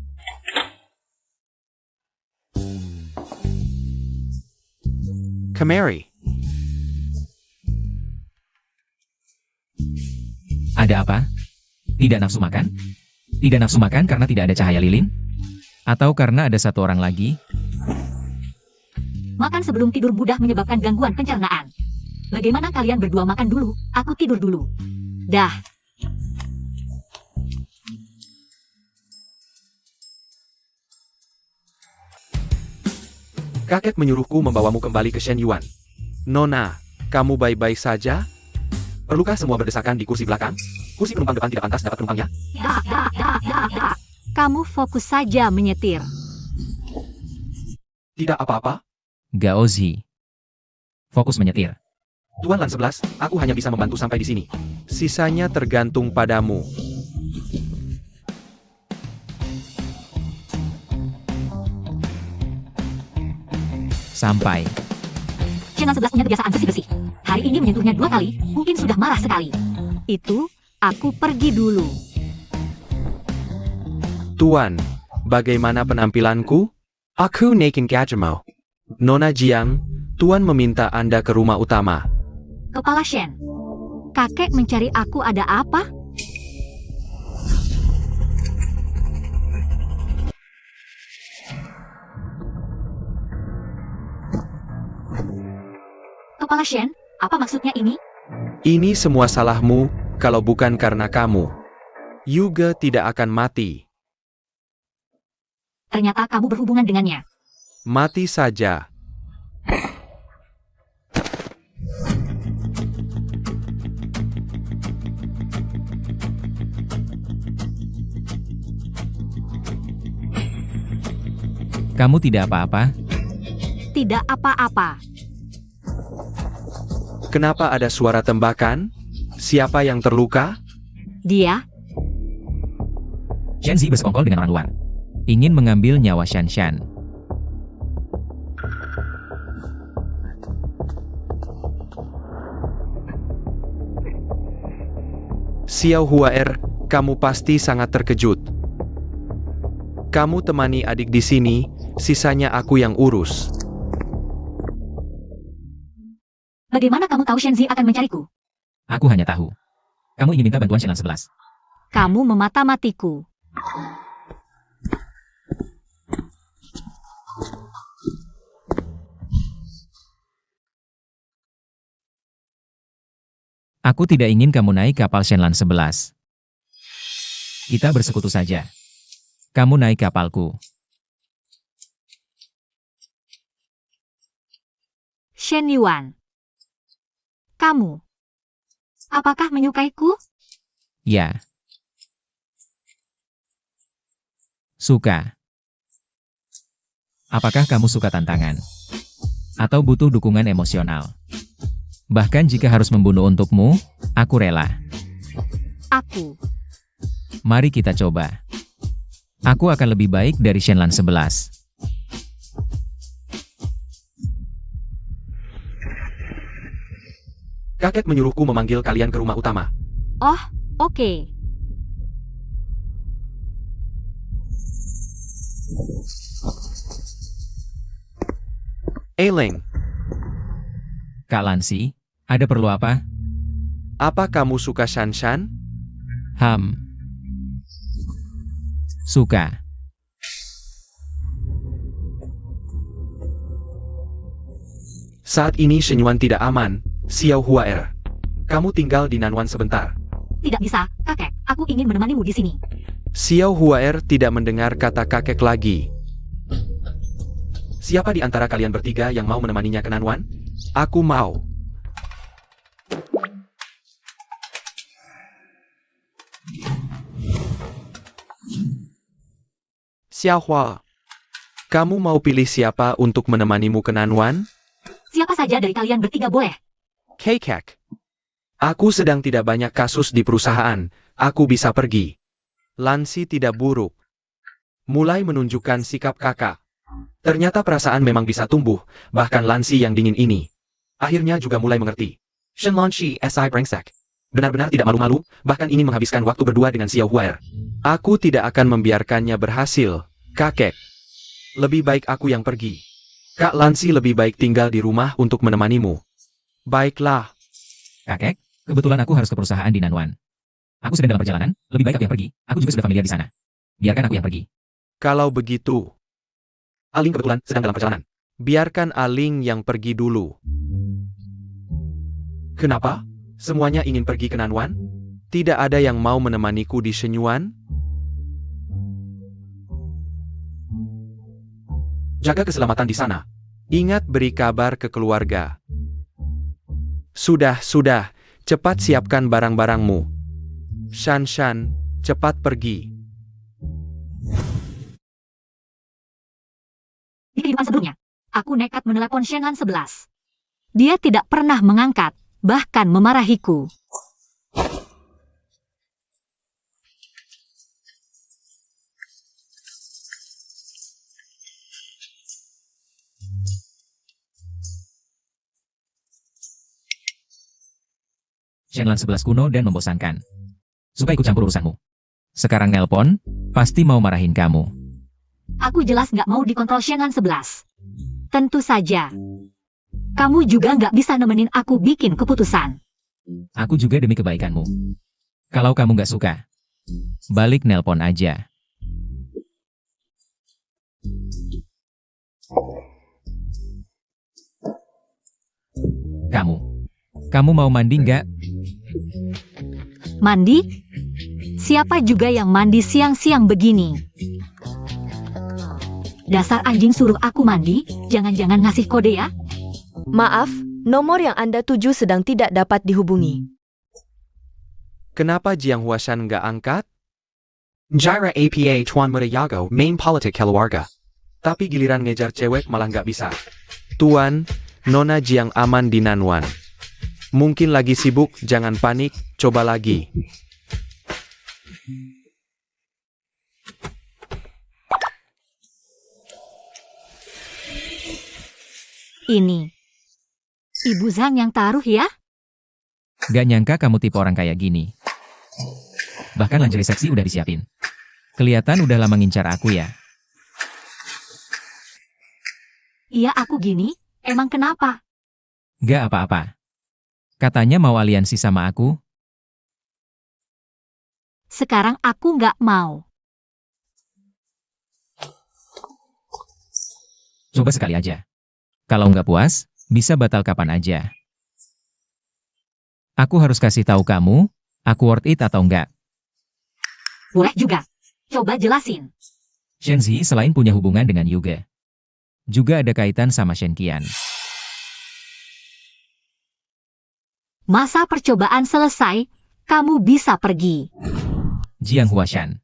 Kemari.
Ada apa? Tidak nafsu makan? Tidak nafsu makan karena tidak ada cahaya lilin? Atau karena ada satu orang lagi?
Makan sebelum tidur mudah menyebabkan gangguan pencernaan. Bagaimana kalian berdua makan dulu, aku tidur dulu. Dah.
Kakek menyuruhku membawamu kembali ke Shen Yuan. Nona, kamu baik-baik saja? Perlukah semua berdesakan di kursi belakang? Kursi penumpang depan tidak pantas dapat penumpangnya?
Dah. Kamu fokus saja menyetir.
Tidak apa-apa.
Gaozi. Fokus menyetir.
Tuan Lan 11, aku hanya bisa membantu sampai di sini. Sisanya tergantung padamu.
Sampai.
Channel 11 punya kebiasaan bersih-bersih. Hari ini menyentuhnya 2 kali, mungkin sudah marah sekali. Itu, aku pergi dulu.
Tuan, bagaimana penampilanku? Aku naikin Gajamo. Nona Jiang, Tuan meminta Anda ke rumah utama.
Kepala Shen. Kakek mencari aku ada apa? Kepala Shen, apa maksudnya ini?
Ini semua salahmu, kalau bukan karena kamu. Yuge tidak akan mati.
Ternyata kamu berhubungan dengannya.
Mati saja.
Kamu tidak apa-apa?
Tidak apa-apa.
Kenapa ada suara tembakan? Siapa yang terluka?
Dia,
Shenzi bersekongkol dengan orang luar. Ingin mengambil nyawa Shanshan.
Xiao Huaer, kamu pasti sangat terkejut. Kamu temani adik di sini, sisanya aku yang urus.
bagaimana kamu tahu Shenzi akan mencariku?
Aku hanya tahu. Kamu ingin minta bantuan Shenlan 11.
Kamu memata-matiku.
Aku tidak ingin kamu naik kapal Shenlan 11. Kita bersekutu saja. Kamu naik kapalku.
Shen Yuan. Kamu. Apakah menyukaiku?
Ya. Suka. Apakah kamu suka tantangan? Atau butuh dukungan emosional? Bahkan jika harus membunuh untukmu, aku rela.
Aku.
Mari kita coba. Aku akan lebih baik dari Shenlan 11.
Kakek menyuruhku memanggil kalian ke rumah utama.
Oh, oke.
Leng,
Kak Lansi, ada perlu apa?
apa kamu suka Shanshan?
Suka.
Saat ini Shenyuan tidak aman, Xiao Huaer. Kamu tinggal di Nanwan sebentar.
Tidak bisa, kakek. Aku ingin menemanimu di sini.
Xiao Huaer tidak mendengar kata kakek lagi. Siapa di antara kalian bertiga yang mau menemaninya ke Nanwan? Aku mau. Xiao Hua, kamu mau pilih siapa untuk menemanimu ke Nanwan?
Siapa saja dari kalian bertiga boleh.
Keikek. Aku sedang tidak banyak kasus di perusahaan, aku bisa pergi. Lansi tidak buruk. Mulai menunjukkan sikap kakak. Ternyata perasaan memang bisa tumbuh, bahkan Lansi yang dingin ini. Akhirnya juga mulai mengerti. Shenlong Shi Si brengsek. Benar-benar tidak malu-malu, bahkan ingin menghabiskan waktu berdua dengan Xiao Huaer. Aku tidak akan membiarkannya berhasil, kakek. Lebih baik aku yang pergi. Kak Lansi lebih baik tinggal di rumah untuk menemanimu. Baiklah.
Kakek, kebetulan aku harus ke perusahaan di Nanwan. Aku sedang dalam perjalanan, lebih baik aku yang pergi. Aku juga sudah familiar di sana. Biarkan aku yang pergi.
Kalau begitu. Aling kebetulan sedang dalam perjalanan. Biarkan Aling yang pergi dulu. Kenapa? Semuanya ingin pergi ke Nanwan? Tidak ada yang mau menemaniku di Shenyuan? Jaga keselamatan di sana. Ingat beri kabar ke keluarga. Sudah, cepat siapkan barang-barangmu. Shanshan, cepat pergi.
Di kehidupan sebelumnya, aku nekat menelepon Shenlan 11. Dia tidak pernah mengangkat, bahkan memarahiku.
Shenlan 11 kuno dan membosankan. Suka ikut campur urusanmu. Sekarang nelpon, pasti mau marahin kamu.
Aku jelas nggak mau dikontrol Shenlan 11. Tentu saja. Kamu juga nggak bisa nemenin aku bikin keputusan.
Aku juga demi kebaikanmu. Kalau kamu nggak suka, balik nelpon aja. Kamu Kamu mau mandi nggak?
Mandi? Siapa juga yang mandi siang-siang begini? Dasar anjing suruh aku mandi, jangan-jangan ngasih kode ya?
Maaf, nomor yang Anda tuju sedang tidak dapat dihubungi.
Kenapa Jiang Huashan nggak angkat? Jaira APA Tuan Muda Yago main politik keluarga. Tapi giliran ngejar cewek malah nggak bisa. Tuan, Nona Jiang aman di Nanwan. Mungkin lagi sibuk, jangan panik, coba lagi.
Ini. Ibu Zhang yang taruh ya?
Gak nyangka kamu tipe orang kayak gini. Bahkan lingerie seksi udah disiapin. Kelihatan udah lama ngincar aku ya.
Iya aku gini, emang kenapa?
Gak apa-apa. Katanya mau aliansi sama aku.
Sekarang aku nggak mau.
Coba sekali aja. Kalau nggak puas, bisa batal kapan aja. Aku harus kasih tahu kamu, aku worth it atau enggak.
Boleh juga. Coba jelasin.
Shenzi selain punya hubungan dengan Yuge, juga ada kaitan sama Shen Qian.
Masa percobaan selesai, kamu bisa pergi.
Jiang Huashan.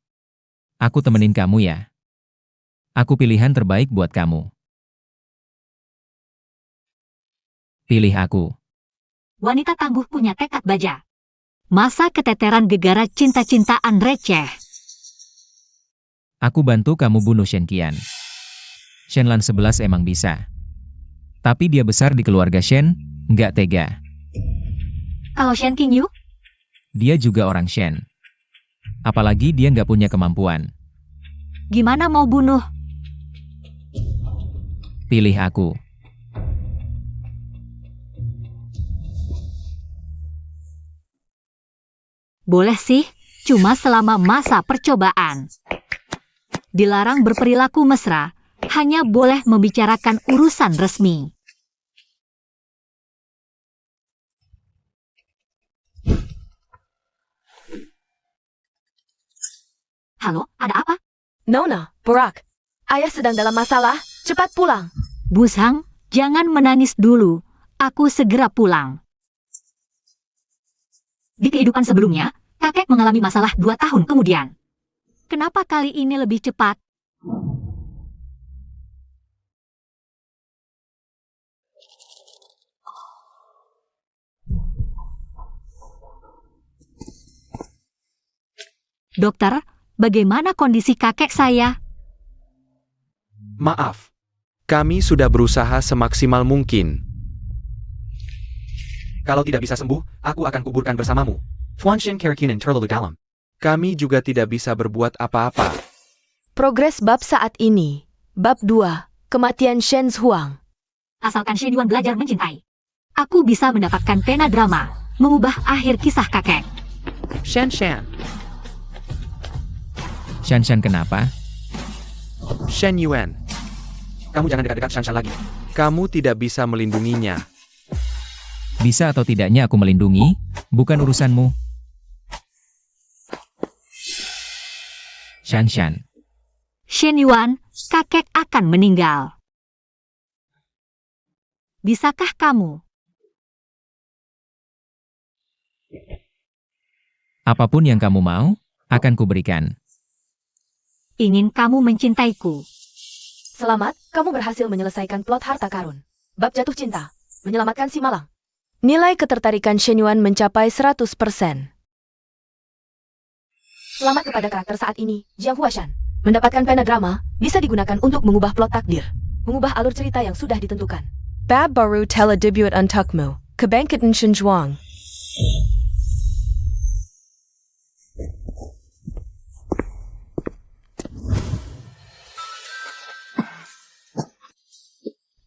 Aku temenin kamu ya. Aku pilihan terbaik buat kamu. Pilih aku.
Wanita tangguh punya tekad baja. Masa keteteran gegara cinta-cintaan receh.
Aku bantu kamu bunuh Shen Qian. Shenlan 11 emang bisa. Tapi dia besar di keluarga Shen, nggak tega.
Kalau Shen Qingyu,
Dia juga orang Shen. Apalagi dia nggak punya kemampuan.
gimana mau bunuh?
Pilih aku.
Boleh sih, cuma selama masa percobaan. Dilarang berperilaku mesra, hanya boleh membicarakan urusan resmi. Halo, ada apa?
Nona, Burak. Ayah sedang dalam masalah, cepat pulang.
Bu Zhang, jangan menangis dulu. Aku segera pulang. Di kehidupan sebelumnya, kakek mengalami masalah 2 tahun kemudian. Kenapa kali ini lebih cepat? Dokter, bagaimana kondisi kakek saya?
Maaf. Kami sudah berusaha semaksimal mungkin. Kalau tidak bisa sembuh, aku akan kuburkan bersamamu. Tuan Shen Keracunan terlalu dalam. Kami juga tidak bisa berbuat apa-apa.
Progres bab saat ini. Bab 2. Kematian Shen Zhuang.
Asalkan Shen Yuan belajar mencintai. Aku bisa mendapatkan pena drama, mengubah akhir kisah kakek.
Shen Shan.
Shan kenapa?
Shen Yuan. Kamu jangan dekat-dekat Shan Shan lagi. Kamu tidak bisa melindunginya.
Bisa atau tidaknya aku melindungi, bukan urusanmu. Shan.
Shen Yuan, kakek akan meninggal. Bisakah kamu?
Apapun yang kamu mau, akan kuberikan.
Ingin kamu mencintaiku.
Selamat, kamu berhasil menyelesaikan plot harta karun. Bab jatuh cinta. Menyelamatkan si Malang. Nilai ketertarikan Shen Yuan mencapai 100%. Selamat kepada karakter saat ini, Jiang Huashan. Mendapatkan pena drama, bisa digunakan untuk mengubah plot takdir. Mengubah alur cerita yang sudah ditentukan. Bab baru teledebut untukmu. Kebangkitan Shen Zhuang.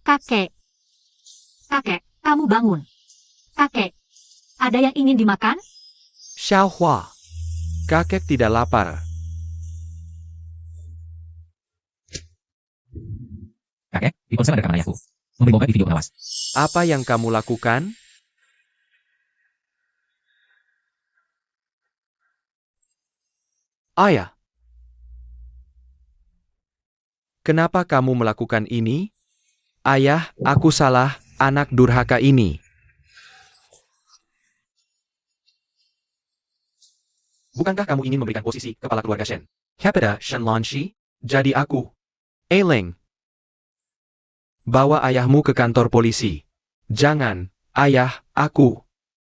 Kakek. Kakek, kamu bangun. Kakek, ada yang ingin dimakan?
Xiao Hua. Kakek tidak lapar.
Kakek, di ponsel ada rekaman ayahku. Memberi bongkar di video pengawas.
Apa yang kamu lakukan? Ayah. Kenapa kamu melakukan ini? Ayah, aku salah, anak durhaka ini. Bukankah kamu ingin memberikan posisi kepala keluarga Shen? Kepada Shen Lanshi? Jadi aku. Leng. Bawa ayahmu ke kantor polisi. Jangan, ayah, aku.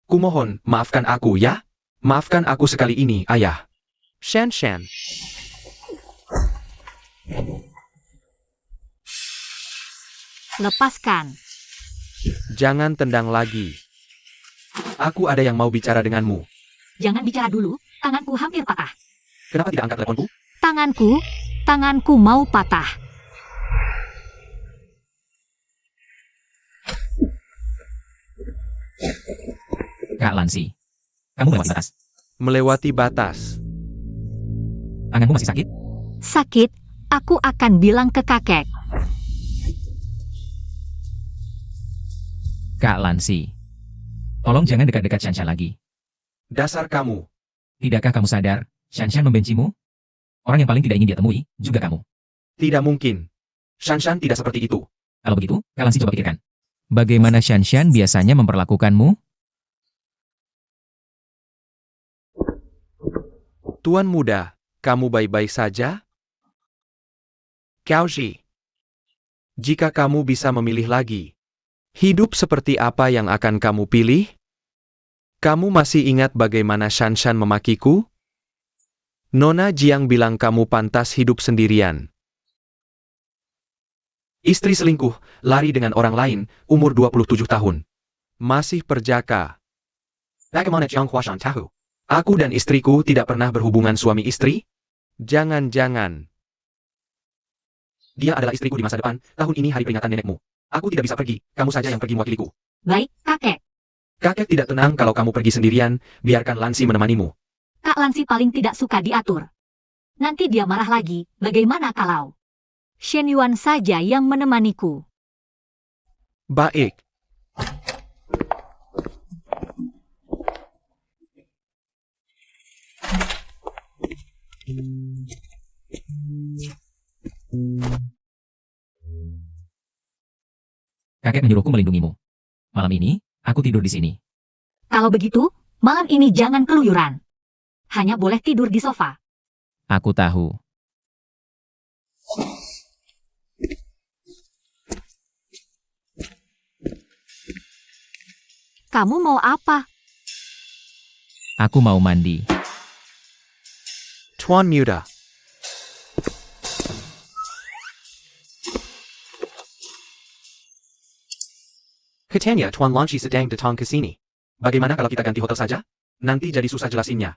Kumohon, maafkan aku ya. Maafkan aku sekali ini, ayah. Shen.
Lepaskan.
Jangan tendang lagi. Aku ada yang mau bicara denganmu.
Jangan bicara dulu, tanganku hampir patah.
Kenapa tidak angkat teleponku?
Tanganku mau patah.
Kak Lansi, kamu melewati batas.
Melewati batas.
Tanganmu masih sakit?
Sakit, aku akan bilang ke kakek.
Kak Lansi, tolong jangan dekat-dekat Shanshan lagi.
Dasar kamu.
Tidakkah kamu sadar, Shanshan membencimu? Orang yang paling tidak ingin dia temui, juga kamu.
Tidak mungkin. Shanshan tidak seperti itu.
Kalau begitu, Kak Lansi coba pikirkan. Bagaimana Shanshan biasanya memperlakukanmu?
Tuan muda, kamu baik-baik saja? Kaoji. Jika kamu bisa memilih lagi, hidup seperti apa yang akan kamu pilih? Kamu masih ingat bagaimana Shanshan memakiku? Nona Jiang bilang kamu pantas hidup sendirian. Istri selingkuh, lari dengan orang lain, umur 27 tahun. Masih perjaka. Bagaimana Jiang Huashan tahu? Aku dan istriku tidak pernah berhubungan suami istri? Jangan-jangan. Dia adalah istriku di masa depan, tahun ini hari peringatan nenekmu. Aku tidak bisa pergi, kamu saja yang pergi mewakiliku.
Baik, kakek.
Kakek tidak tenang kalau kamu pergi sendirian, biarkan Lansi menemanimu.
Kak Lansi paling tidak suka diatur. Nanti dia marah lagi, bagaimana kalau Shen Yuan saja yang menemaniku?
Baik.
Kakek menyuruhku melindungimu. Malam ini, aku tidur di sini.
Kalau begitu, malam ini jangan keluyuran. Hanya boleh tidur di sofa.
Aku tahu.
Kamu mau apa?
Aku mau mandi.
Tuan muda. Katanya Tuan Lanshi sedang datang ke sini. Bagaimana kalau kita ganti hotel saja? Nanti jadi susah jelasinnya.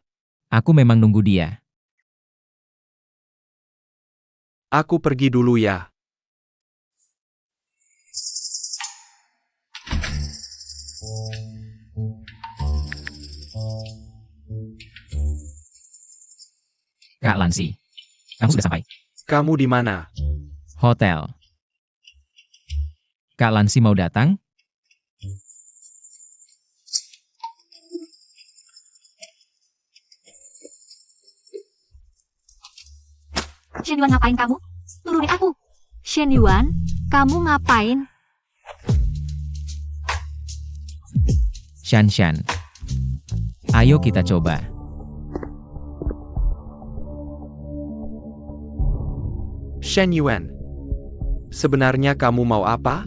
Aku memang nunggu dia.
Aku pergi dulu ya.
Kak Lansi, kamu sudah sampai.
Kamu di mana?
Hotel. Kak Lansi mau datang?
Shen Yuan ngapain kamu? Turunin aku. Shen Yuan, kamu ngapain?
Shanshan. Ayo kita coba.
Shen Yuan. Sebenarnya kamu mau apa?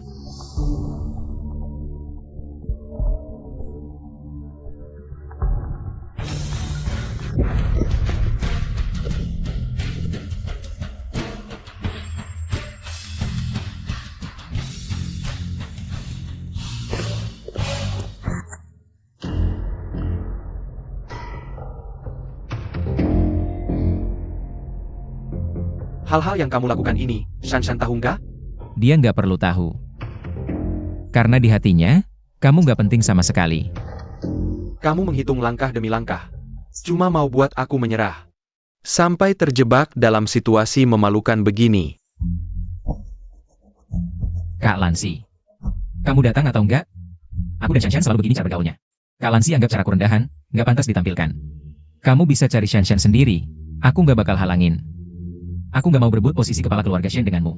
Hal-hal yang kamu lakukan ini, Shanshan tahu nggak?
Dia nggak perlu tahu. Karena di hatinya, kamu nggak penting sama sekali.
Kamu menghitung langkah demi langkah. Cuma mau buat aku menyerah. Sampai terjebak dalam situasi memalukan begini.
Kak Lansi. Kamu datang atau enggak? Aku dan Shanshan selalu begini cara bergaulnya. Kak Lansi anggap cara kurendahan, nggak pantas ditampilkan. Kamu bisa cari Shanshan sendiri. Aku nggak bakal halangin. Aku nggak mau berebut posisi kepala keluarga Shen denganmu.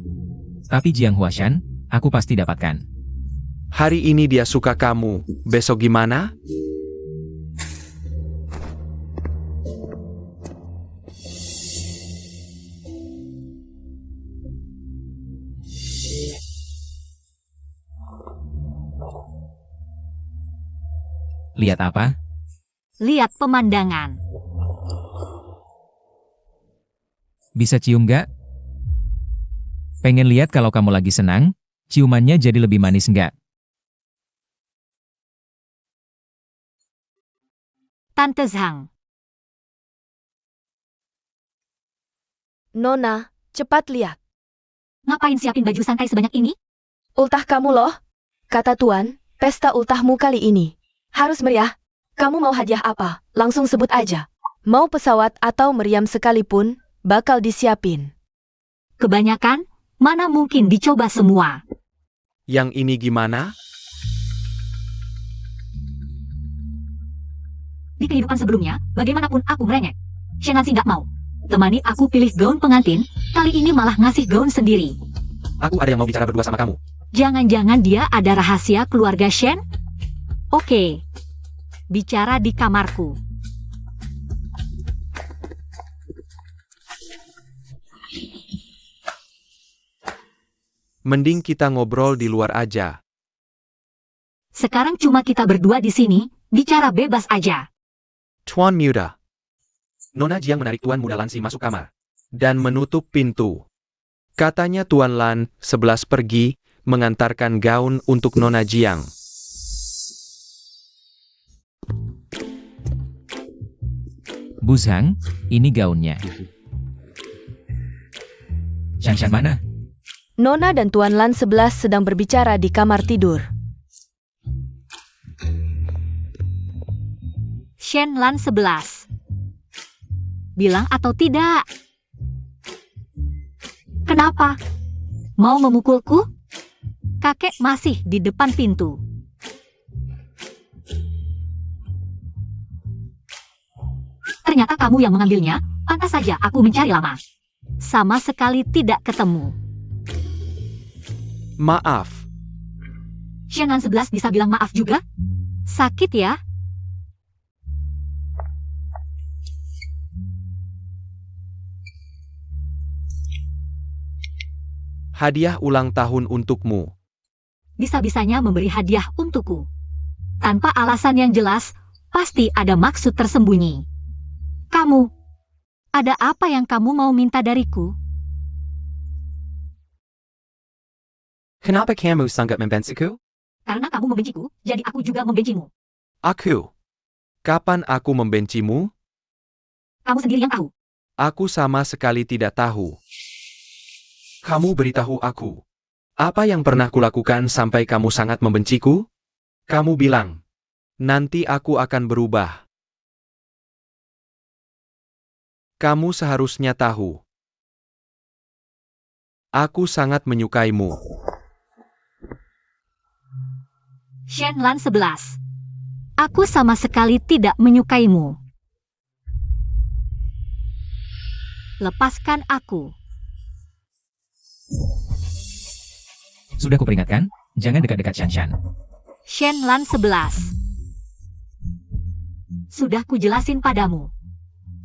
Tapi Jiang Huashan, aku pasti dapatkan.
Hari ini dia suka kamu, besok gimana?
Lihat apa?
Lihat pemandangan.
Bisa cium nggak? Pengen lihat kalau kamu lagi senang, ciumannya jadi lebih manis nggak?
Tante Zhang.
Nona, cepat lihat.
Ngapain siapin baju santai sebanyak ini?
Ultah kamu loh. Kata Tuan, pesta ultahmu kali ini harus meriah. Kamu mau hadiah apa? Langsung sebut aja. Mau pesawat atau meriam sekalipun, bakal disiapin.
Kebanyakan, mana mungkin dicoba semua.
Yang ini gimana?
Di kehidupan sebelumnya, bagaimanapun aku merengek. Shenansi nggak mau. Temani aku pilih gaun pengantin, kali ini malah ngasih gaun sendiri.
Aku ada yang mau bicara berdua sama kamu.
Jangan-jangan dia ada rahasia keluarga Shen? Oke. Bicara di kamarku.
Mending kita ngobrol di luar aja.
Sekarang cuma kita berdua di sini, bicara bebas aja.
Tuan Muda. Nona Jiang menarik Tuan Muda Lansi masuk kamar. Dan menutup pintu. Katanya Tuan Lan, 11 pergi, mengantarkan gaun untuk Nona Jiang.
Bu Zhang, ini gaunnya. Shan mana?
Nona dan Tuan Lan 11 sedang berbicara di kamar tidur.
Shen Lan 11. Bilang atau tidak? Kenapa? Mau memukulku? Kakek masih di depan pintu. Ternyata kamu yang mengambilnya, pantas saja aku mencari lama. Sama sekali tidak ketemu.
Maaf.
Shen Lan 11 bisa bilang maaf juga? Sakit ya?
Hadiah ulang tahun untukmu.
Bisa-bisanya memberi hadiah untukku. Tanpa alasan yang jelas, pasti ada maksud tersembunyi. Kamu, ada apa yang kamu mau minta dariku?
Kenapa kamu sangat membenciku?
Karena kamu membenciku, jadi aku juga membencimu.
Aku. Kapan aku membencimu?
Kamu sendiri yang tahu.
Aku sama sekali tidak tahu. Kamu beritahu aku. Apa yang pernah kulakukan sampai kamu sangat membenciku? Kamu bilang, nanti aku akan berubah. Kamu seharusnya tahu. Aku sangat menyukaimu.
Shen Lan 11. Aku sama sekali tidak menyukaimu. Lepaskan aku.
Sudah kuperingatkan, jangan dekat-dekat Shan.
Shen Lan 11. Sudah kujelasin padamu.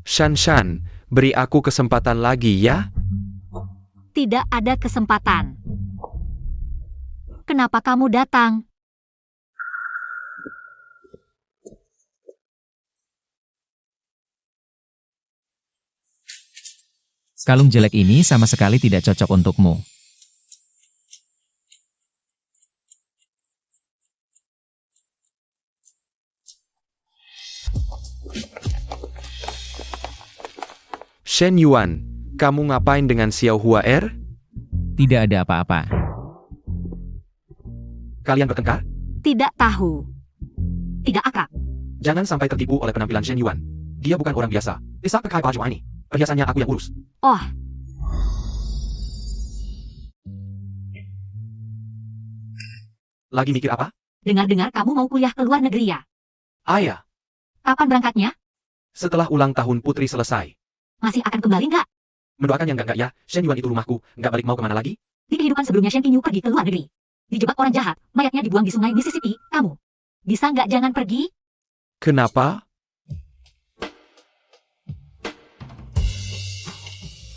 Shan, beri aku kesempatan lagi ya.
Tidak ada kesempatan. Kenapa kamu datang?
Kalung jelek ini sama sekali tidak cocok untukmu.
Shen Yuan, kamu ngapain dengan Xiao Hua Er?
Tidak ada apa-apa.
Kalian bertengkar?
Tidak tahu. Tidak akrab.
Jangan sampai tertipu oleh penampilan Shen Yuan. Dia bukan orang biasa. Bisa pakai baju ini. Perhiasannya aku yang urus.
Oh,
Lagi mikir apa?
dengar-dengar kamu mau kuliah ke luar negeri ya?
Ayah,
Kapan berangkatnya?
setelah ulang tahun putri selesai.
masih akan kembali nggak?
Mendoakan yang enggak ya, Shen Yuan itu rumahku, nggak balik mau kemana lagi?
Di kehidupan sebelumnya Shen Qingyu pergi ke luar negeri. Dijebak orang jahat, mayatnya dibuang di sungai Mississippi, kamu. Bisa nggak jangan pergi?
Kenapa?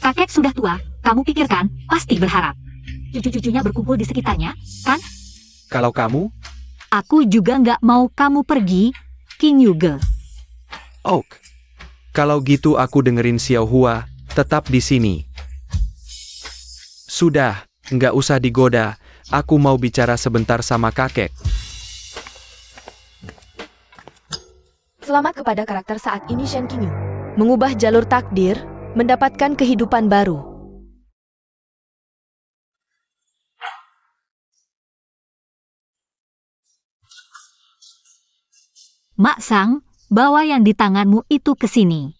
Kakek sudah tua, kamu pikirkan, pasti berharap. Cucu-cucunya berkumpul di sekitarnya, kan?
Kalau kamu,
Aku juga nggak mau kamu pergi, King Yuge.
Oak. Kalau gitu aku dengerin Xiao Hua, tetap di sini. Sudah, nggak usah digoda, aku mau bicara sebentar sama kakek.
Selamat kepada karakter saat ini Shen Qingyu. Mengubah jalur takdir, mendapatkan kehidupan baru.
Mak Sang, bawa yang di tanganmu itu ke sini.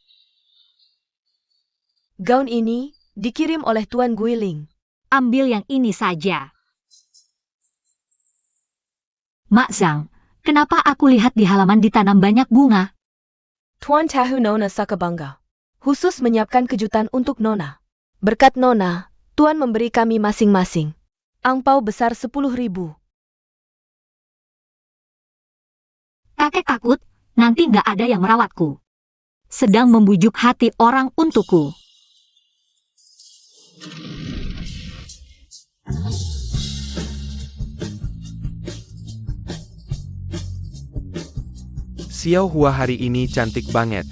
Gaun ini dikirim oleh Tuan Guiling.
Ambil yang ini saja. Mak Sang, kenapa aku lihat di halaman ditanam banyak bunga?
Tuan tahu Nona Saka bangga. Khusus menyiapkan kejutan untuk Nona. Berkat Nona, Tuan memberi kami masing-masing angpau besar 10.000.
Kakek takut, nanti nggak ada yang merawatku. Sedang membujuk hati orang untukku.
Xiao Hua hari ini cantik banget.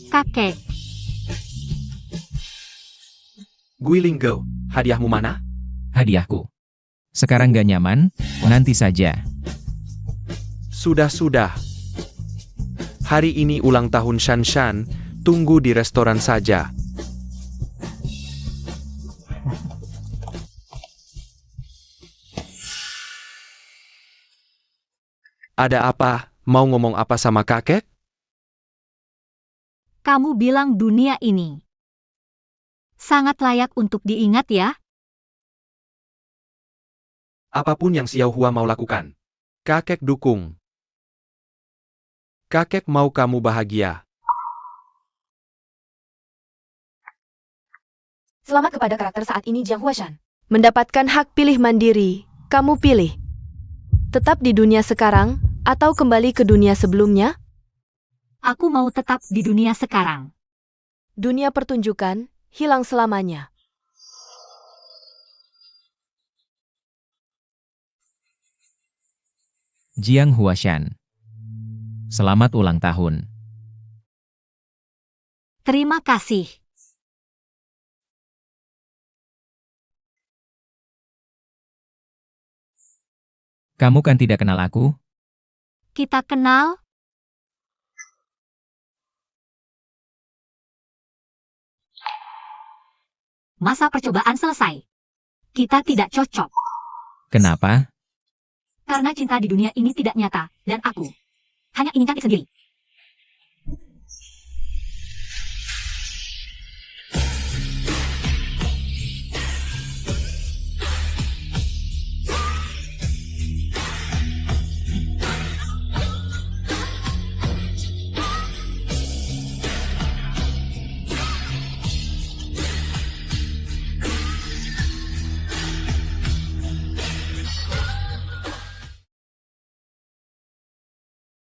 Kakek,
Guiling Go, hadiahmu mana?
Hadiahku. Sekarang gak nyaman, nanti saja.
Sudah. Hari ini ulang tahun Shan Shan, tunggu di restoran saja. Ada apa? Mau ngomong apa sama kakek?
kamu bilang dunia ini sangat layak untuk diingat ya?
Apapun yang Xiao Hua mau lakukan, kakek dukung. Kakek mau kamu bahagia.
Selamat kepada karakter saat ini Jiang Huashan. Mendapatkan hak pilih mandiri, kamu pilih. Tetap di dunia sekarang, atau kembali ke dunia sebelumnya?
Aku mau tetap di dunia sekarang.
Dunia pertunjukan, hilang selamanya.
Jiang Huashan. Selamat ulang tahun.
Terima kasih.
Kamu kan tidak kenal aku?
Kita kenal? Masa percobaan selesai. Kita tidak cocok.
Kenapa?
Karena cinta di dunia ini tidak nyata, dan aku hanya ingin cantik sendiri.